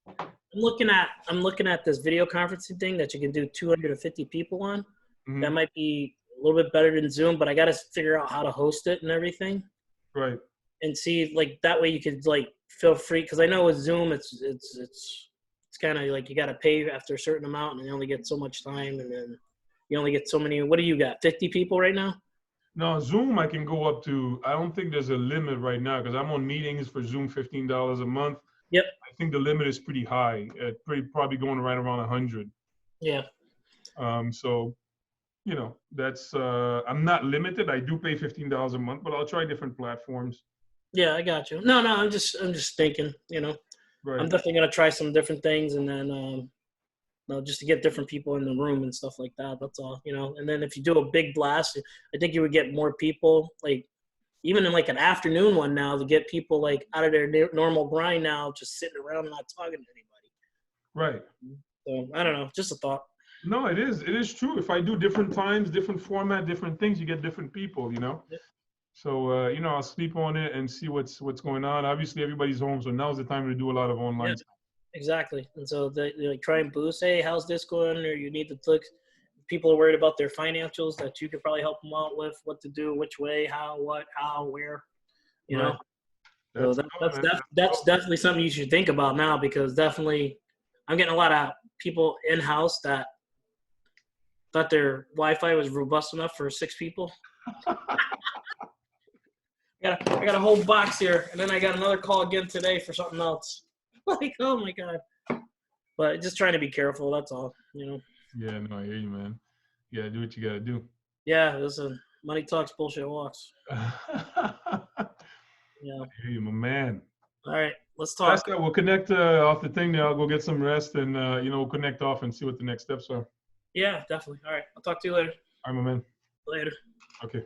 [SPEAKER 10] I'm looking at this video conferencing thing that you can do 250 people on. Mm-hmm. That might be a little bit better than Zoom, but I got to figure out how to host it and everything.
[SPEAKER 1] Right.
[SPEAKER 10] And see, like, that way you could, like, feel free. Because I know with Zoom, it's kind of like you got to pay after a certain amount, and you only get so much time, and then you only get so many. What do you got, 50 people right now?
[SPEAKER 1] No, Zoom I can go up to, I don't think there's a limit right now, because I'm on meetings for Zoom $15 a month.
[SPEAKER 10] Yep.
[SPEAKER 1] I think the limit is pretty high, probably going right around 100.
[SPEAKER 10] Yeah.
[SPEAKER 1] So, you know, that's, I'm not limited. I do pay $15 a month, but I'll try different platforms.
[SPEAKER 10] Yeah, I got you. No, I'm just thinking, you know.
[SPEAKER 1] Right.
[SPEAKER 10] I'm definitely going to try some different things, and then, just to get different people in the room and stuff like that. That's all, you know. And then if you do a big blast, I think you would get more people, like, even in like an afternoon one now, to get people like out of their normal grind now, just sitting around and not talking to anybody.
[SPEAKER 1] Right.
[SPEAKER 10] So I don't know, just a thought.
[SPEAKER 1] No, it is true. If I do different times, different format, different things, you get different people, you know.
[SPEAKER 10] Yeah.
[SPEAKER 1] So you know, I'll sleep on it and see what's going on. Obviously, everybody's home, so now's the time to do a lot of online stuff.
[SPEAKER 10] Exactly. And so they like try and boost, hey, how's this going? Or you need to look. People are worried about their financials, that you could probably help them out with, what to do, which way, how, what, how, where, you know. So that's definitely something you should think about now, because definitely I'm getting a lot of people in-house that thought their Wi-Fi was robust enough for 6 people. I got a whole box here, and then I got another call again today for something else. Like, oh my God. But just trying to be careful. That's all. You know.
[SPEAKER 1] Yeah, no, I hear you, man. You gotta do what you gotta do.
[SPEAKER 10] Yeah, listen. Money talks, bullshit walks.
[SPEAKER 1] I
[SPEAKER 10] Yeah.
[SPEAKER 1] hear you, my man.
[SPEAKER 10] All right, let's talk.
[SPEAKER 1] That's that. We'll connect off the thing now. I'll go get some rest and, we'll connect off and see what the next steps are.
[SPEAKER 10] Yeah, definitely. All right, I'll talk to you later.
[SPEAKER 1] All right, my man.
[SPEAKER 10] Later.
[SPEAKER 1] Okay.